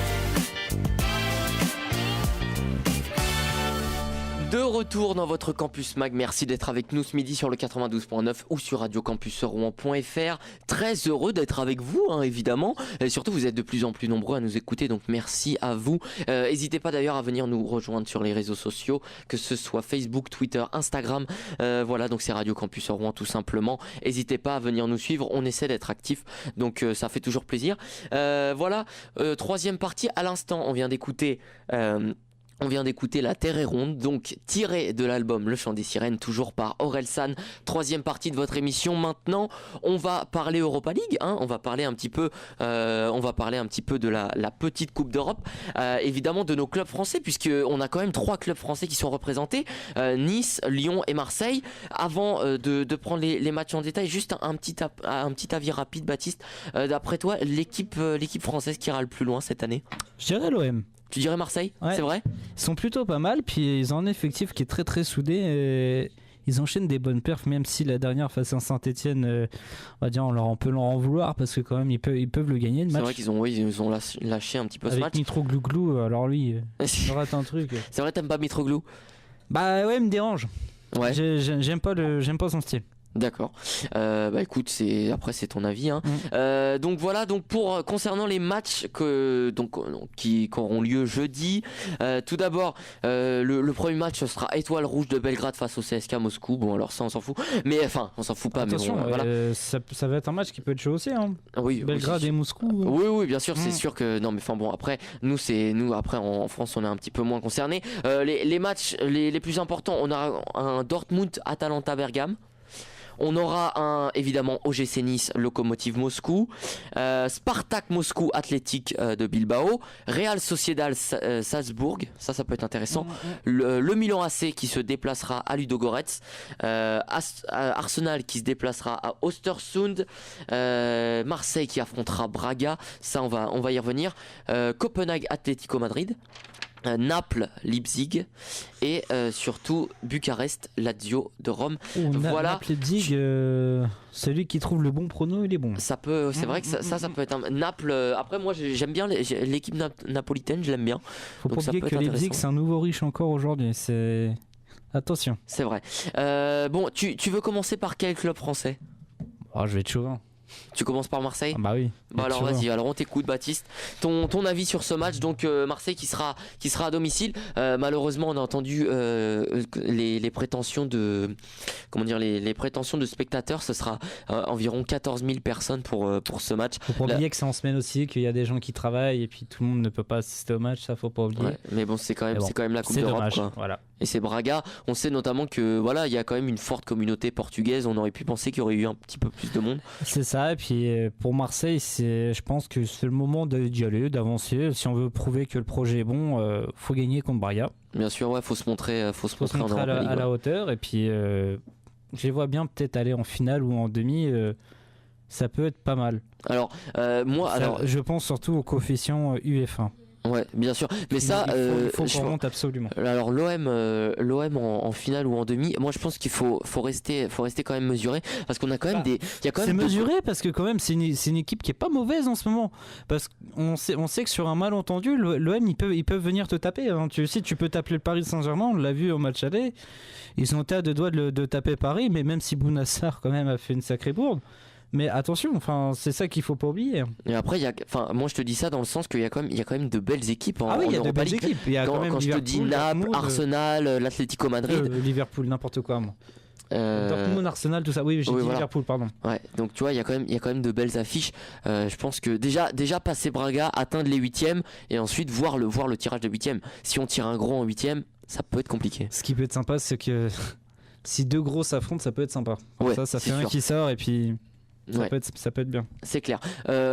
De retour dans votre Campus Mag, merci d'être avec nous ce midi sur le 92.9 ou sur radiocampusrouen.fr. Très heureux d'être avec vous, évidemment, et surtout vous êtes de plus en plus nombreux à nous écouter, donc merci à vous. N'hésitez pas d'ailleurs à venir nous rejoindre sur les réseaux sociaux, que ce soit Facebook, Twitter, Instagram, voilà, donc c'est Radio Campus Rouen tout simplement. N'hésitez pas à venir nous suivre, on essaie d'être actifs, donc ça fait toujours plaisir. Voilà, troisième partie, à l'instant on vient d'écouter On vient d'écouter La Terre est ronde, donc tiré de l'album Le Chant des Sirènes, toujours par Orelsan. Troisième partie de votre émission. Maintenant, on va parler Europa League. On va parler un petit peu, de la petite Coupe d'Europe. Évidemment, de nos clubs français, puisque on a quand même 3 clubs français qui sont représentés Nice, Lyon et Marseille. Avant de prendre les matchs en détail, juste un petit avis rapide, Baptiste. D'après toi, l'équipe française qui ira le plus loin cette année? Je dirais l'OM. Tu dirais Marseille? Ouais. C'est vrai? Ils sont plutôt pas mal, puis ils ont un effectif qui est très très soudé. Et ils enchaînent des bonnes perfs, même si la dernière face à Saint-Etienne, on va dire, on peut leur en vouloir parce que quand même ils peuvent le gagner le match. C'est vrai qu'ils ont lâché un petit peu ce Avec match. Mitroglou, alors lui, il rate un truc. C'est vrai, t'aimes pas Mitroglou? Bah ouais, il me dérange. Ouais. J'aime pas son style. D'accord. Écoute, après c'est ton avis. Donc voilà. Donc concernant les matchs qui auront lieu jeudi, tout d'abord le premier match ce sera Étoile Rouge de Belgrade face au CSKA Moscou. Bon alors ça on s'en fout, mais enfin on s'en fout pas. Attention, mais bon, voilà. ça va être un match qui peut être chaud aussi. Oui, Belgrade et Moscou. Oui, bien sûr, c'est sûr que non, mais enfin bon, après nous après en France on est un petit peu moins concernés. Les matchs les plus importants, on a un Dortmund Atalanta Bergame. On aura évidemment OGC Nice, Lokomotiv Moscou, Spartak Moscou, Athletic de Bilbao, Real Sociedad Salzbourg, ça peut être intéressant. Le Milan AC qui se déplacera à Ludogorets, Arsenal qui se déplacera à Östersund, Marseille qui affrontera Braga, ça on va y revenir. Copenhague Atlético Madrid. Naples, Leipzig et surtout Bucarest, Lazio de Rome. Voilà. Naples, Leipzig, celui qui trouve le bon prono, il est bon. Ça peut, c'est vrai que ça peut être un Naples. Après moi j'aime bien l'équipe napolitaine, je l'aime bien. Faut pas oublier que Leipzig c'est un nouveau riche encore aujourd'hui. Attention. C'est vrai. Bon, tu veux commencer par quel club français? Je vais être chauvin. Tu commences par Marseille? Bah oui. Alors vas-y, alors on t'écoute Baptiste. Ton avis sur ce match, donc Marseille qui sera à domicile. Malheureusement on a entendu les prétentions de les prétentions de spectateurs, ce sera environ 14 000 personnes pour ce match. Faut pas oublier que c'est en semaine aussi, qu'il y a des gens qui travaillent et puis tout le monde ne peut pas assister au match, ça faut pas oublier. Ouais, mais bon c'est quand même la Coupe d'Europe. C'est dommage, voilà. Et c'est Braga. On sait notamment que il y a quand même une forte communauté portugaise. On aurait pu penser qu'il y aurait eu un petit peu plus de monde. C'est ça. Et puis pour Marseille, je pense que c'est le moment d'y aller, d'avancer. Si on veut prouver que le projet est bon, faut gagner contre Braga. Bien sûr, ouais, faut se montrer à la hauteur. Et puis je les vois bien peut-être aller en finale ou en demi. Ça peut être pas mal. Alors je pense surtout au coefficient UF1. Ouais, bien sûr. Mais ça, il faut qu'on remonte absolument. Alors l'OM en finale ou en demi, moi je pense qu'il faut rester quand même mesuré parce qu'on a quand même c'est mesuré parce que quand même c'est une équipe qui est pas mauvaise en ce moment. Parce qu'on sait que sur un malentendu, l'OM ils peuvent venir te taper. Tu peux t'appeler le Paris Saint-Germain, on l'a vu au match aller. Ils ont été à 2 doigts de taper Paris, mais même si Bounassar quand même a fait une sacrée bourde. Mais attention, c'est ça qu'il faut pas oublier. Et après, moi je te dis ça dans le sens qu'il y a quand même de belles équipes en il y a de belles League. équipes. Quand je te dis Naples, Arsenal, l'Atlético Madrid, Liverpool, n'importe quoi. Moi. Dortmund, Arsenal, tout ça. Oui, j'ai dit Liverpool, pardon. Ouais, donc tu vois, il y a quand même de belles affiches. Je pense que déjà passer Braga, atteindre les 8e et ensuite voir le tirage de 8e. Si on tire un gros en 8e, ça peut être compliqué. Ce qui peut être sympa, c'est que si 2 gros s'affrontent, ça peut être sympa. Ouais, ça fait un qui sort et puis. Ça peut être bien. C'est clair.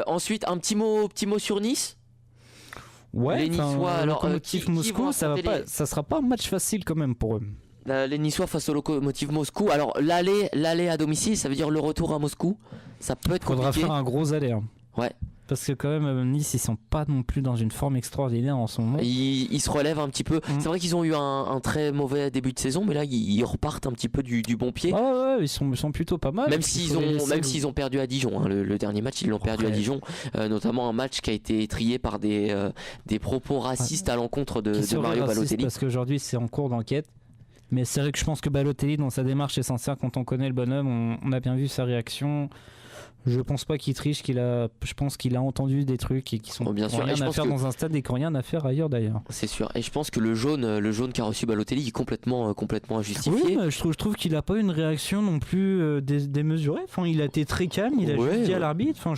Ensuite, un petit mot sur Nice. Ouais. Les Niçois, alors Lokomotiv Moscou, ça sera pas un match facile quand même pour eux. Les Niçois face au Lokomotiv Moscou. Alors l'aller à domicile, ça veut dire le retour à Moscou. Ça peut être compliqué. Faudra faire un gros aller. Ouais. Parce que quand même Nice ils sont pas non plus dans une forme extraordinaire en ce moment. Ils se relèvent un petit peu. C'est vrai qu'ils ont eu un très mauvais début de saison, mais là ils repartent un petit peu du bon pied. Ouais, ils sont plutôt pas mal. Même s'ils ont perdu à Dijon, le dernier match ils l'ont perdu à Dijon, notamment un match qui a été étrillé par des propos racistes à l'encontre de Mario Balotelli. Parce qu'aujourd'hui c'est en cours d'enquête. Mais c'est vrai que je pense que Balotelli dans sa démarche est sincère. Quand on connaît le bonhomme, on a bien vu sa réaction. Je pense pas qu'il triche, je pense qu'il a entendu des trucs et qui sont bien sûr. rien à faire dans un stade et qui n'ont rien à faire ailleurs d'ailleurs. C'est sûr. Et je pense que le jaune qu'a reçu Balotelli est complètement injustifié. Oui, mais je trouve qu'il a pas eu une réaction non plus démesurée. Enfin, il a été très calme, il a juste dit à l'arbitre. Enfin,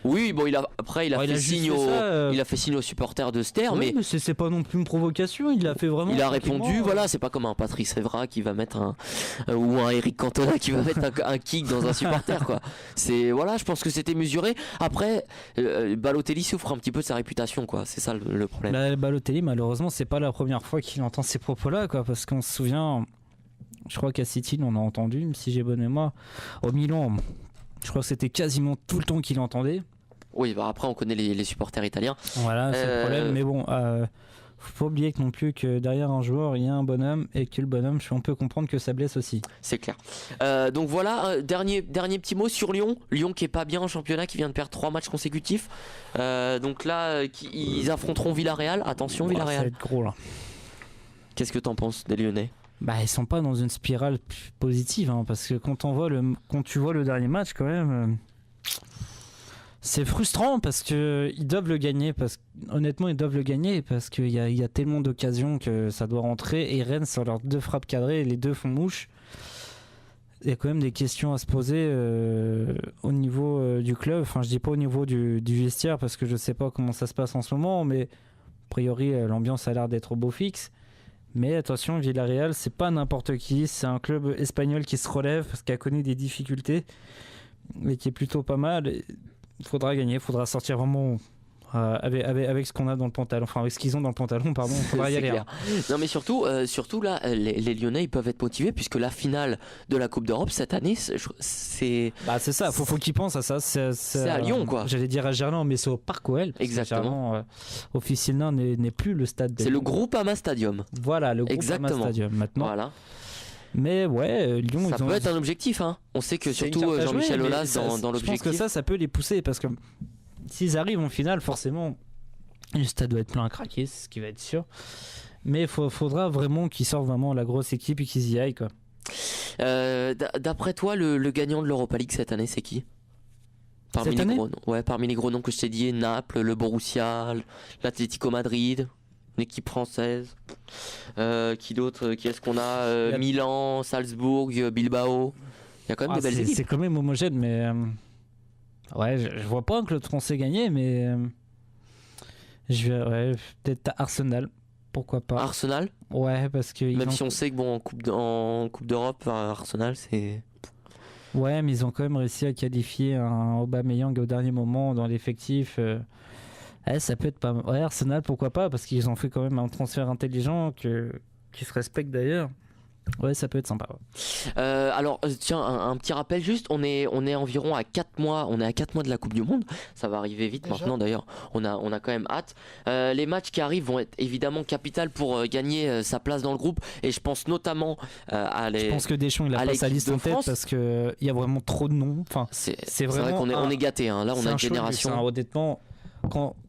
Oui, bon, il a il fait a signe juste fait ça, il a fait signe aux supporters de se taire, Ouais, mais c'est pas non plus une provocation, il l'a fait vraiment. il a tranquillement, répondu, voilà, c'est pas comme un Patrice Evra qui va mettre ou un Eric Cantona qui va mettre un kick dans un supporter, quoi. Voilà, je pense que c'était mesuré. Après, Balotelli souffre un petit peu de sa réputation, quoi. C'est ça le problème. Bah, Balotelli, malheureusement, c'est pas la première fois qu'il entend ces propos-là, quoi, parce qu'on se souvient, je crois qu'à City, on a entendu, si j'ai bonne mémoire, au Milan, je crois que c'était quasiment tout le temps qu'il entendait. Oui, bah après on connaît les supporters italiens. Voilà, c'est le problème, mais bon, faut pas oublier que non plus que derrière un joueur, il y a un bonhomme, et que le bonhomme, on peut comprendre que ça blesse aussi. C'est clair. Donc voilà, dernier petit mot sur Lyon. Lyon qui est pas bien en championnat, qui vient de perdre 3 matchs consécutifs. Donc là, ils affronteront Villarreal. Attention, Ça va Villarreal. être gros, là. Qu'est-ce que t'en penses des Lyonnais? Bah, ils sont pas dans une spirale positive, hein, parce que quand tu vois le dernier match, quand même, c'est frustrant parce que ils doivent le gagner. Honnêtement, ils doivent le gagner parce qu'il y a tellement d'occasions que ça doit rentrer. Et Rennes, sur leurs 2 frappes cadrées, les 2 font mouche. Il y a quand même des questions à se poser au niveau du club. Enfin, je dis pas au niveau du vestiaire parce que je sais pas comment ça se passe en ce moment, mais a priori, l'ambiance a l'air d'être au beau fixe. Mais attention, Villarreal, c'est pas n'importe qui. C'est un club espagnol qui se relève parce qu'il a connu des difficultés, mais qui est plutôt pas mal. Il faudra gagner, il faudra sortir vraiment avec ce qu'on a dans le pantalon, enfin avec ce qu'ils ont dans le pantalon, pardon. Il faudra y aller. Clair. Non, mais surtout là, les Lyonnais ils peuvent être motivés puisque la finale de la Coupe d'Europe cette année, c'est. Bah c'est ça, faut qu'ils pensent à ça. C'est à Lyon, quoi. J'allais dire à Gerland, mais c'est au Parc OL. Exactement. Officiellement, n'est plus le stade. C'est le Groupama Stadium. Voilà, le Groupama Stadium maintenant. Voilà. Mais ouais, Lyon, ça peut être un objectif, hein. On sait que surtout Jean-Michel Aulas dans l'objectif. Je pense que ça peut les pousser parce que s'ils arrivent en finale, forcément, le stade doit être plein à craquer, c'est ce qui va être sûr. Mais il faudra vraiment qu'ils sortent vraiment la grosse équipe et qu'ils y aillent, quoi. D'après toi, le gagnant de l'Europa League cette année, c'est qui? Parmi les gros noms que je t'ai dit, Naples, le Borussia, l'Atlético Madrid. Une équipe française. Qui d'autre? Qui est-ce qu'on a? Milan, Salzbourg, Bilbao. Il y a quand même des belles équipes. C'est quand même homogène, mais ouais, je vois pas un club français gagner, mais peut-être Arsenal. Pourquoi pas? Arsenal? Ouais, parce que même si on sait que bon en Coupe d'Europe, Arsenal c'est. Ouais, mais ils ont quand même réussi à qualifier un Aubameyang au dernier moment dans l'effectif. Ça peut être pas mal. Ouais, Arsenal, pourquoi pas, parce qu'ils ont fait quand même un transfert intelligent qui se respecte d'ailleurs. Ouais, ça peut être sympa. Ouais. Alors, tiens, un petit rappel juste, on est environ à 4 mois, on est à 4 mois de la Coupe du Monde. Ça va arriver vite déjà. Maintenant d'ailleurs, on a quand même hâte. Les matchs qui arrivent vont être évidemment capitaux pour gagner sa place dans le groupe. Et je pense notamment Je pense que Deschamps, il a pas sa liste en tête parce qu'il y a vraiment trop de noms. Enfin, c'est vraiment vrai qu'on est gâtés. Hein. Là, on a une génération. Honnêtement,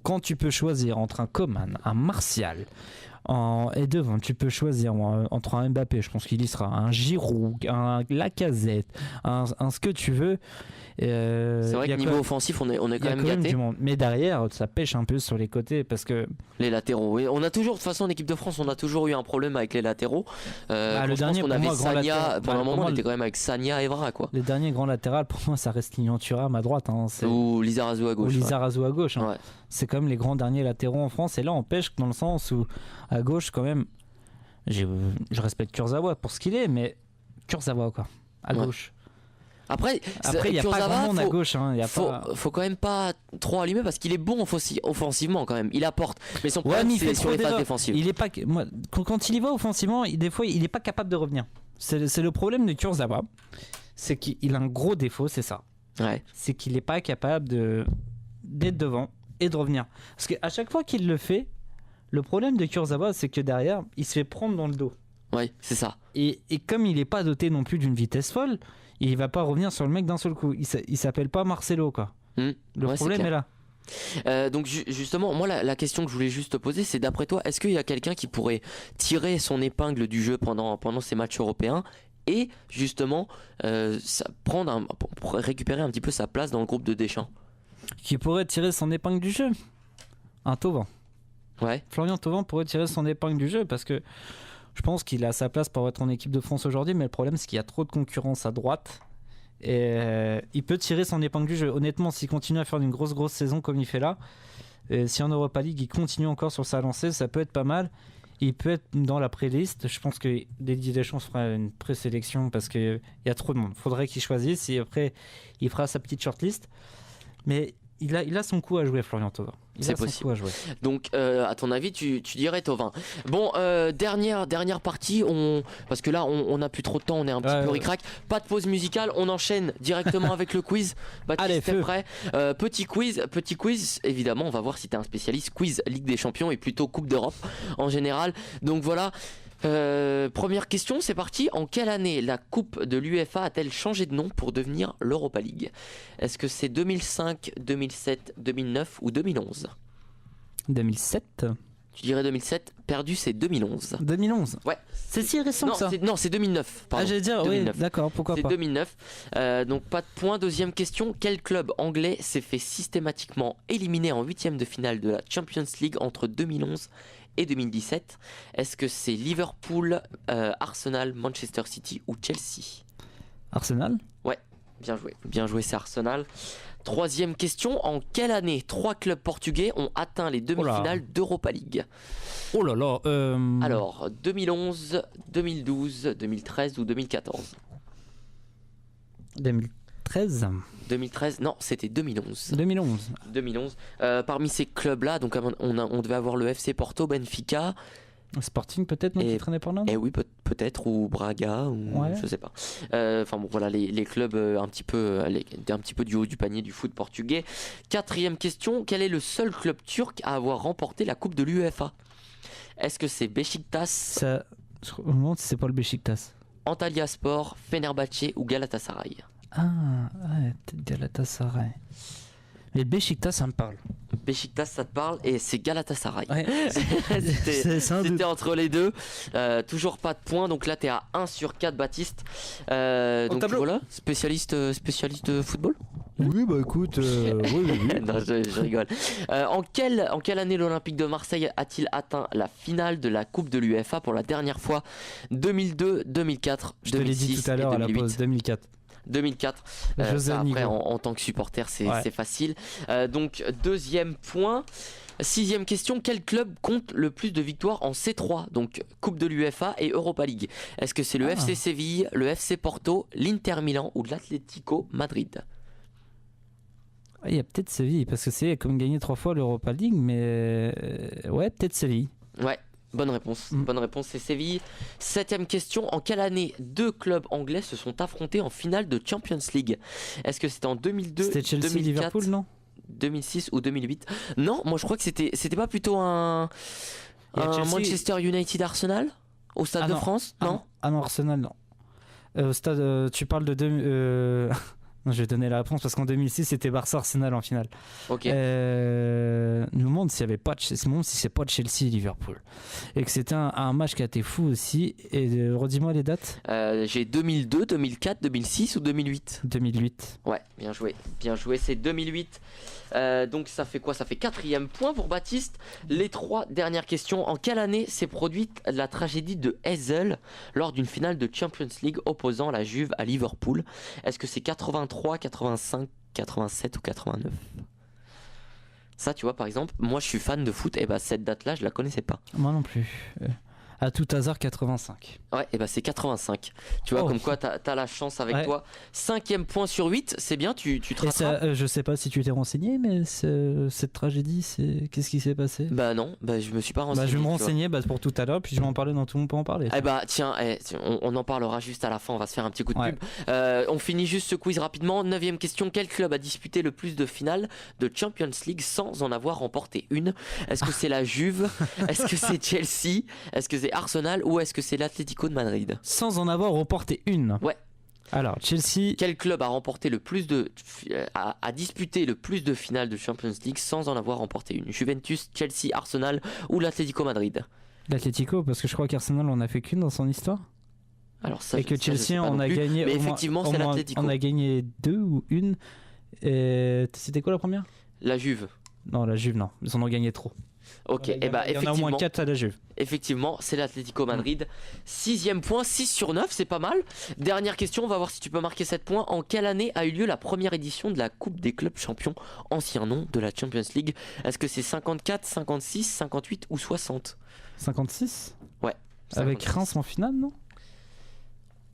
quand tu peux choisir entre un Coman, un Martial, et devant, tu peux choisir entre un Mbappé, je pense qu'il y sera, un Giroud, un Lacazette, un ce que tu veux. C'est vrai que niveau offensif, on est quand même gâté. Mais derrière, ça pêche un peu sur les côtés parce que les latéraux. Oui. On a toujours, de toute façon, en équipe de France, on a toujours eu un problème avec les latéraux. Le dernier, on avait Sagna. Pendant un moment, on était quand même avec Sagna et Evra, quoi. Le dernier grand latéral, pour moi, ça reste Lilian Thuram à droite. Hein, ou Lizarazu à gauche. Lizarazu à gauche. Hein. Ouais. C'est quand même les grands derniers latéraux en France. Et là, on pêche dans le sens où à gauche, quand même, je respecte Kurzawa pour ce qu'il est, mais Kurzawa, quoi, à gauche. Après, il n'y a pas grand monde à gauche. Hein, faut quand même pas trop allumer parce qu'il est bon offensivement quand même. Il apporte. Mais son problème, c'est sur les phases défensives. Il est pas, quand il y va offensivement, des fois, il n'est pas capable de revenir. C'est le problème de Kurzawa. C'est qu'il a un gros défaut, c'est ça. Ouais. C'est qu'il n'est pas capable d'être devant et de revenir. Parce qu'à chaque fois qu'il le fait, le problème de Kurzawa, c'est que derrière, il se fait prendre dans le dos. Ouais, c'est ça. Et comme il n'est pas doté non plus d'une vitesse folle, il va pas revenir sur le mec d'un seul coup. Il s'appelle pas Marcelo, quoi. Le problème est là. Donc justement, moi la question que je voulais juste te poser, c'est d'après toi, est-ce qu'il y a quelqu'un qui pourrait tirer son épingle du jeu pendant ces matchs européens et justement pour récupérer un petit peu sa place dans le groupe de Deschamps? Qui pourrait tirer son épingle du jeu? Un Thauvin. Ouais. Florian Thauvin pourrait tirer son épingle du jeu parce que je pense qu'il a sa place pour être en équipe de France aujourd'hui, mais le problème c'est qu'il y a trop de concurrence à droite Et il peut tirer son épingle du jeu. Honnêtement, s'il continue à faire une grosse saison comme il fait là, et si en Europa League il continue encore sur sa lancée, ça peut être pas mal. Il peut être dans la pré-liste. Je pense que Didier Deschamps fera une présélection parce qu'il y a trop de monde. Il faudrait qu'il choisisse et après il fera sa petite shortlist. Mais il a son coup à jouer, Florian Thauvin. C'est possible. Donc, à ton avis, tu dirais Thauvin. Bon, dernière partie, parce que là, on n'a plus trop de temps, on est un petit peu ric-rac. Pas de pause musicale, on enchaîne directement avec le quiz. Baptiste, t'es prêt ? Petit quiz, évidemment, on va voir si t'es un spécialiste. Quiz Ligue des Champions et plutôt Coupe d'Europe en général. Donc voilà. Première question, c'est parti. En quelle année la Coupe de l'UEFA a-t-elle changé de nom pour devenir l'Europa League ? Est-ce que c'est 2005, 2007, 2009 ou 2011 ? 2007 ? Tu dirais 2007, perdu c'est 2011. 2011 ? Ouais. C'est si récent que ça ? Non, c'est 2009. Pardon. Ah, j'allais dire, 2009. oui, d'accord, pourquoi pas. C'est 2009. Donc pas de point. Deuxième question, quel club anglais s'est fait systématiquement éliminer en huitième de finale de la Champions League entre 2011 et 2017 ? Est-ce que c'est Liverpool, Arsenal, Manchester City ou Chelsea ? Arsenal ? Ouais, bien joué, c'est Arsenal. Troisième question, en quelle année 3 clubs portugais ont atteint les demi-finales d'Europa League ? Oh là là. Alors, 2011, 2012, 2013 ou 2014 ? 2013 ? 2013, non, c'était 2011. 2011. Parmi ces clubs-là, donc on devait avoir le FC Porto, Benfica. Sporting peut-être, non, qui traînait par là ? Et oui, peut-être, ou Braga, ou je sais pas. Enfin bon, voilà, les clubs un petit peu du haut du panier du foot portugais. Quatrième question, quel est le seul club turc à avoir remporté la Coupe de l'UEFA ? Est-ce que c'est Beşiktaş ? Je me demande si c'est pas le Beşiktaş. Antalyaspor, Fenerbahçe ou Galatasaray ? Peut-être Galatasaray. Mais Beşiktaş, ça me parle. Beşiktaş, ça te parle, et c'est Galatasaray. Ouais. C'était entre les deux. Toujours pas de points, donc là t'es à 1 sur 4, Baptiste. Donc voilà, spécialiste de football. Oui, bah écoute, oui. Non, je rigole. En quelle année l'Olympique de Marseille a-t-il atteint la finale de la Coupe de l'UEFA pour la dernière fois ? 2002, 2004, je te l'ai dit tout à l'heure à la pause, 2004. 2004. Ça, après, en tant que supporter, c'est facile. Donc, deuxième point. Sixième question, quel club compte le plus de victoires en C3, donc Coupe de l'UEFA et Europa League ? Est-ce que c'est le FC Séville, le FC Porto, l'Inter Milan ou l'Atlético Madrid ? Il y a peut-être Séville, parce que Séville a comme gagné 3 fois l'Europa League, mais ouais, peut-être Séville. Ouais. Bonne réponse, c'est Séville. Septième question, en quelle année 2 clubs anglais se sont affrontés en finale de Champions League ? Est-ce que c'était en 2002, c'était Chelsea, 2004, Liverpool, non ? 2006 ou 2008 ? Non, moi je crois que c'était pas plutôt un Manchester United Arsenal au Stade de France ? Non. Non, Arsenal, non. Au stade, tu parles de... Non, je vais donner la réponse parce qu'en 2006 c'était Barça-Arsenal en finale. Ok. Je me demande s'il y avait pas si c'est pas Chelsea Liverpool et que c'était un match qui a été fou aussi. Et redis-moi les dates. J'ai 2002, 2004, 2006 ou 2008 ? 2008. Ouais, bien joué, c'est 2008. Donc ça fait quoi ? Ça fait 4e point pour Baptiste. Les 3 dernières questions. En quelle année s'est produite la tragédie de Heysel lors d'une finale de Champions League opposant la Juve à Liverpool ? Est-ce que c'est 83, 85, 87 ou 89 ? Ça, tu vois, par exemple, moi je suis fan de foot, et bah cette date-là, je la connaissais pas. Moi non plus. À tout hasard, 85. Ouais, et bah c'est 85. Tu vois, comme quoi t'as la chance avec toi. 5e point sur 8, c'est bien, tu te rattrapes. Je sais pas si tu t'es renseigné, mais cette tragédie, qu'est-ce qui s'est passé ? Bah non, je me suis pas renseigné. Je vais me renseigner pour tout à l'heure, puis je vais en parler dans Tout le monde peut en parler. Eh bah tiens, on en parlera juste à la fin, on va se faire un petit coup de pub. On finit juste ce quiz rapidement. 9e question, quel club a disputé le plus de finales de Champions League sans en avoir remporté une ? Est-ce que c'est la Juve ? Est-ce que c'est Chelsea ? Est-ce que c'est Arsenal ou est-ce que c'est l'Atlético de Madrid ? Sans en avoir remporté une. Ouais. Alors, Chelsea. Quel club a remporté a disputé le plus de finales de Champions League sans en avoir remporté une ? Juventus, Chelsea, Arsenal ou l'Atlético Madrid ? L'Atlético, parce que je crois qu'Arsenal en a fait qu'une dans son histoire. Alors ça, et que Chelsea en a gagné. Mais effectivement, c'est l'Atlético. On a gagné 2 ou une. Et c'était quoi la première ? La Juve. Non, la Juve, non. Ils en ont gagné trop. Ok, Il y en a au moins effectivement. 4 à la Juve. Effectivement, c'est l'Atlético Madrid. 6e point, 6 sur 9, c'est pas mal. Dernière question, on va voir si tu peux marquer 7 points. En quelle année a eu lieu la première édition de la Coupe des clubs champions, ancien nom de la Champions League? Est-ce que c'est 54, 56, 58 ou 60? 56 Ouais. Avec 56. Reims en finale, non?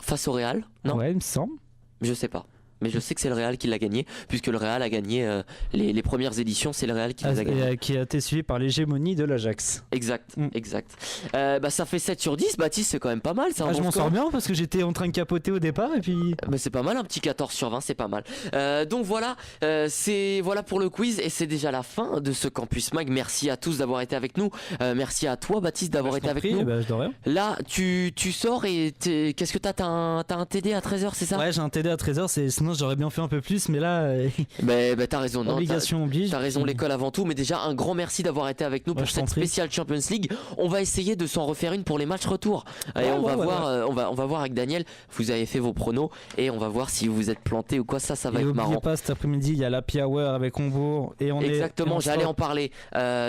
Face au Real? Non, Ouais, il me semble. je sais pas. Mais je sais que c'est le Real qui l'a gagné, puisque le Real a gagné les premières éditions, c'est le Real qui les a gagnées. Qui a été suivi par l'hégémonie de l'Ajax. Exact, Mm. exact. Ça fait 7 sur 10, Baptiste, c'est quand même pas mal. C'est un Ah, je bon m'en score. sors bien parce que j'étais en train de capoter au départ et puis. Mais c'est pas mal, un petit 14 sur 20, c'est pas mal. Donc voilà, voilà pour le quiz et c'est déjà la fin de ce Campus Mag. Merci à tous d'avoir été avec nous. Merci à toi, Baptiste, d'avoir été avec nous. Je de rien. Là, tu sors et qu'est-ce que t'as? T'as un TD à 13h, c'est ça? Ouais, j'ai un TD à 13h, sinon j'aurais bien fait un peu plus, mais là, Mais t'as raison, non? obligation oblige. T'as raison, l'école avant tout, mais déjà un grand merci d'avoir été avec nous Ouais, pour je t'en cette prie. spéciale Champions League. On va essayer de s'en refaire une pour les matchs retour. Et Ouais, on va ouais, voir, on va voir avec Daniel. Vous avez fait vos pronos et on va voir si vous êtes planté ou quoi. Ça va Et être oubliez marrant. pas, cet après-midi, il y a l'Happy Hour avec Hombourg et on Exactement, est. j'allais en parler.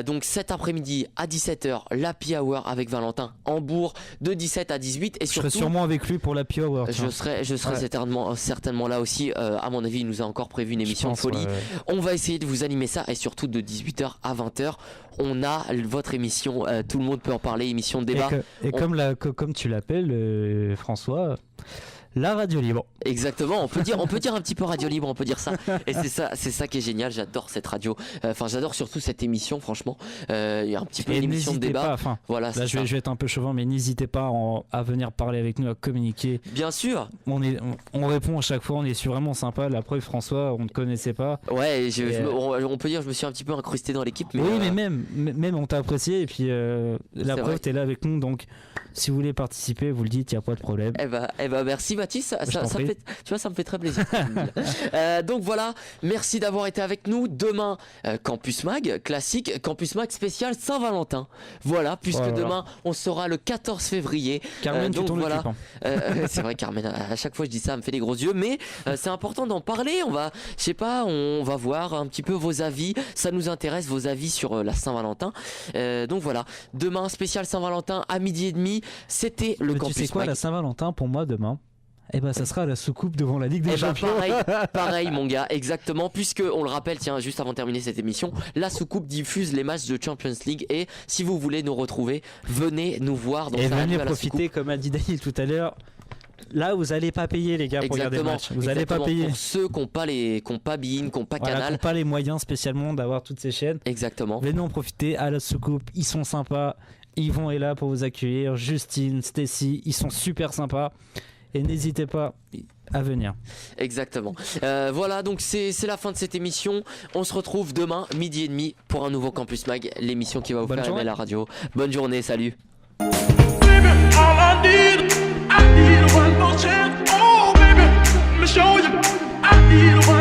Donc cet après-midi à 17h, l'Happy Hour avec Valentin Hambourg de 17 à 18 et Je serai surtout. sûrement avec lui pour l'Happy Hour. Je serai Ouais. certainement là aussi. À mon avis, il nous a encore prévu une émission de folie. On va essayer de vous animer ça et surtout de 18h à 20h. On a votre émission, tout le monde peut en parler, émission de débat. Et comme tu l'appelles, François, la radio libre. Exactement, on peut dire un petit peu radio libre, on peut dire ça. Et c'est ça qui est génial, j'adore cette radio. Enfin, j'adore surtout cette émission, franchement. Il y a un petit peu Et une émission de n'hésitez débat. pas, enfin, Voilà, là c'est je ça. vais être un peu chauvin, mais n'hésitez pas à venir parler avec nous, à communiquer. Bien sûr. On répond à chaque fois, on est vraiment sympa. La preuve, François, on ne connaissait pas. Ouais, Et on peut dire, je me suis un petit peu incrusté dans l'équipe. Mais oui, mais même on t'a apprécié et puis la C'est preuve, vrai. t'es là avec nous, donc si vous voulez participer, vous le dites, il n'y a pas de problème. Eh ben, merci Baptiste, Je t'en prie. tu vois, ça me fait très plaisir. Donc voilà, merci d'avoir été avec nous. Demain, Campus Mag classique, Campus Mag spécial Saint-Valentin. Voilà, puisque Voilà. demain on sera le 14 février. Carmen, tu donc t'en voilà. occupes, hein. C'est vrai, Carmen, à chaque fois je dis ça, elle me fait des gros yeux, mais c'est important d'en parler. On va voir un petit peu vos avis. Ça nous intéresse, vos avis sur la Saint-Valentin. Donc voilà, demain spécial Saint-Valentin à 12h30. C'était le Mais Campus tu sais quoi, Mag. la Saint-Valentin pour moi demain, ça sera la soucoupe devant la Ligue des Eh ben, Champions. pareil mon gars, exactement, puisque on le rappelle, tiens, juste avant de terminer cette émission, la soucoupe diffuse les matchs de Champions League et si vous voulez nous retrouver, venez nous voir. Donc Et ça venez arrive à la profiter, soucoupe. comme a dit Daniel tout à l'heure. Là, vous allez pas payer les gars pour regarder le Exactement, match. Vous allez pas exactement. payer. Pour ceux qui n'ont pas BeIN, qui n'ont pas Voilà, qui Canal. n'ont pas les moyens spécialement d'avoir toutes ces chaînes. Exactement. Venez en profiter à la soucoupe. Ils sont sympas. Yvon est là pour vous accueillir. Justine, Stacy, ils sont super sympas. Et n'hésitez pas à venir. Exactement. Voilà, donc c'est la fin de cette émission. On se retrouve demain, 12h30, pour un nouveau Campus Mag, l'émission qui va vous Bonne faire journée. aimer la radio. Bonne journée, salut. All I need one more chance. Oh, baby, let me show you. I need one